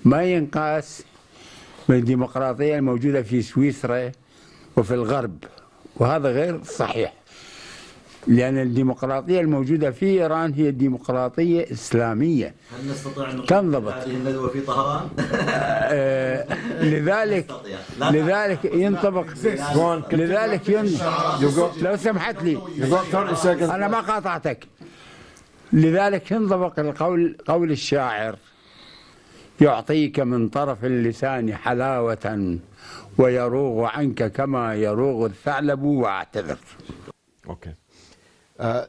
ما ينقاس من الديمقراطية الموجودة في سويسرا وفي الغرب، وهذا غير صحيح، لأن الديمقراطية الموجودة في إيران هي ديمقراطية إسلامية. هل نستطيع أن تنضبط هذه الندوة في طهران؟ لذلك ينطبق لو سمحت لي أنا ما قاطعتك. لذلك ينطبق قول الشاعر: يعطيك من طرف اللسان حلاوة ويروغ عنك كما يروغ الثعلب واعتذر. Okay.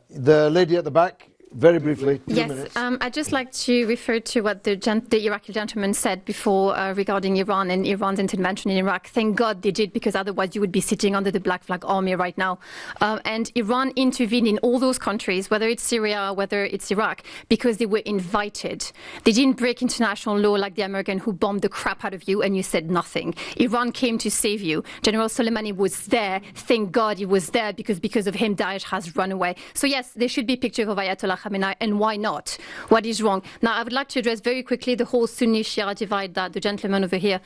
The lady at the back, very briefly. 2 Yes, minutes. I'd just like to refer to what the Iraqi gentleman said before regarding Iran and Iran's intervention in Iraq. Thank God they did, because otherwise you would be sitting under the Black Flag Army right now. And Iran intervened in all those countries, whether it's Syria, whether it's Iraq, because they were invited. They didn't break international law like the American who bombed the crap out of you and you said nothing. Iran came to save you. General Soleimani was there. Thank God he was there, because of him Daesh has run away. So yes, there should be pictures of Ayatollah Khamenei, and why not? What is wrong? Now, I would like to address very quickly the whole Sunni-Shia divide that the gentleman over here,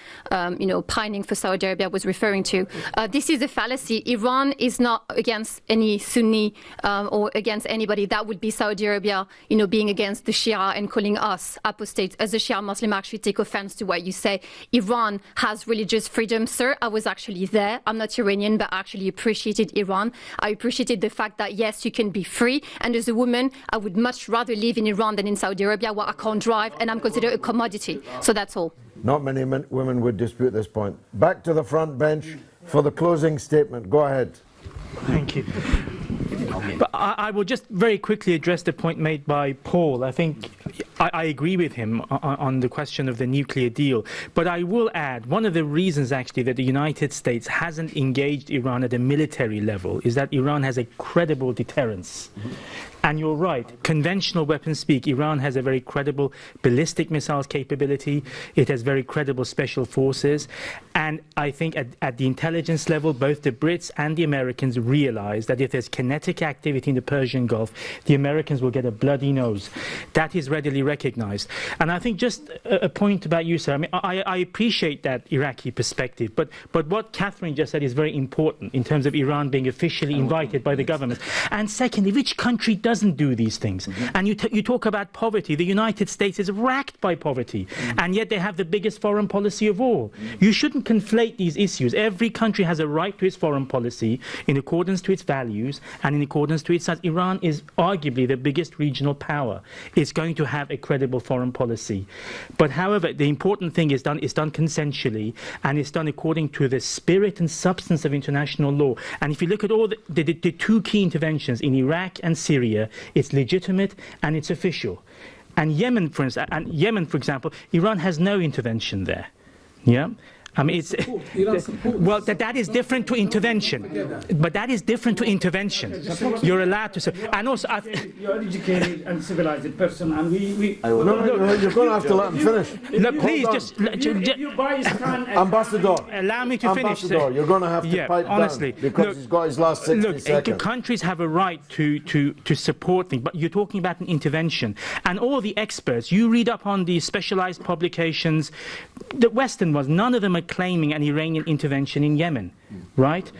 pining for Saudi Arabia was referring to. This is a fallacy. Iran is not against any Sunni or against anybody. That would be Saudi Arabia, being against the Shia and calling us apostates. As a Shia Muslim, I actually take offense to what you say. Iran has religious freedom, sir. I was actually there. I'm not Iranian, but I actually appreciated Iran. I appreciated the fact that, yes, you can be free. And as a woman, I would much rather live in Iran than in Saudi Arabia, where I can't drive and I'm considered a commodity. So that's all. Not many women would dispute this point. Back to the front bench for the closing statement. Go ahead. Thank you. But I will just very quickly address the point made by Paul. I think I agree with him on the question of the nuclear deal. But I will add, one of the reasons actually that the United States hasn't engaged Iran at a military level is that Iran has a credible deterrence. And you're right, conventional weapons speak. Iran has a very credible ballistic missiles capability. It has very credible special forces. And I think at the intelligence level, both the Brits and the Americans realize that if there's kinetic activity in the Persian Gulf, the Americans will get a bloody nose. That is readily recognized. And I think just a point about you, sir. I mean, I appreciate that Iraqi perspective, but what Catherine just said is very important in terms of Iran being officially invited by the government. And secondly, which country doesn't do these things? And you talk about poverty. The United States is racked by poverty, and yet they have the biggest foreign policy of all. You shouldn't conflate these issues. Every country has a right to its foreign policy in accordance to its values and in accordance to its size. Iran is arguably the biggest regional power. It's going to have a credible foreign policy. But however, the important thing is done consensually, and it's done according to the spirit and substance of international law. And if you look at all the two key interventions in Iraq and Syria, it's legitimate and it's official. And Yemen, for example, Iran has no intervention there. Yeah. I mean, it's well, that is different to intervention, but that is different to intervention. You're allowed to, and also you're an educated and civilized person, and we No, you're going to have to let him finish. Look, please, just you buy his time. Ambassador, allow me to finish. Ambassador, you're going to have to pipe honestly, down because he's got his last 60 seconds. Countries have a right to support things, but you're talking about an intervention, and all the experts. You read up on the specialized publications, the Western ones. None of them are claiming an Iranian intervention in Yemen, right?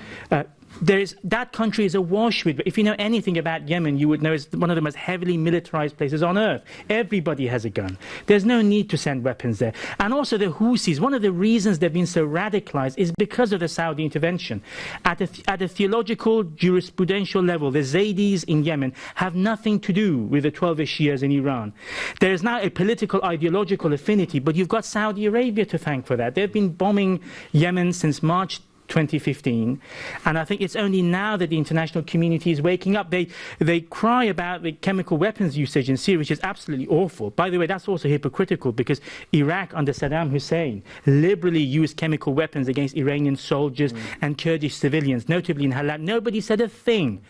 That country is awash with. If you know anything about Yemen, you would know it's one of the most heavily militarized places on earth. Everybody has a gun. There's no need to send weapons there. And also the Houthis, one of the reasons they've been so radicalized is because of the Saudi intervention. At a theological, jurisprudential level, the Zaydis in Yemen have nothing to do with the 12-ish years in Iran. There is now a political, ideological affinity, but you've got Saudi Arabia to thank for that. They've been bombing Yemen since March 2015, and I think it's only now that the international community is waking up. They cry about the chemical weapons usage in Syria, which is absolutely awful. By the way, that's also hypocritical because Iraq under Saddam Hussein liberally used chemical weapons against Iranian soldiers and Kurdish civilians, notably in Halab. Nobody said a thing.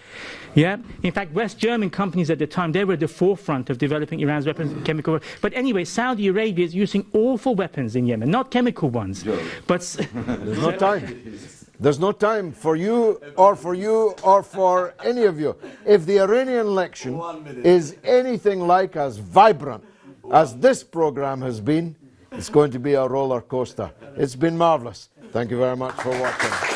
Yeah. In fact, West German companies at the time, they were at the forefront of developing Iran's weapons, chemical weapons. But anyway, Saudi Arabia is using awful weapons in Yemen, not chemical ones. But there's no time. There's no time for you or for any of you. If the Iranian election is anything like as vibrant as this program has been, it's going to be a roller coaster. It's been marvelous. Thank you very much for watching.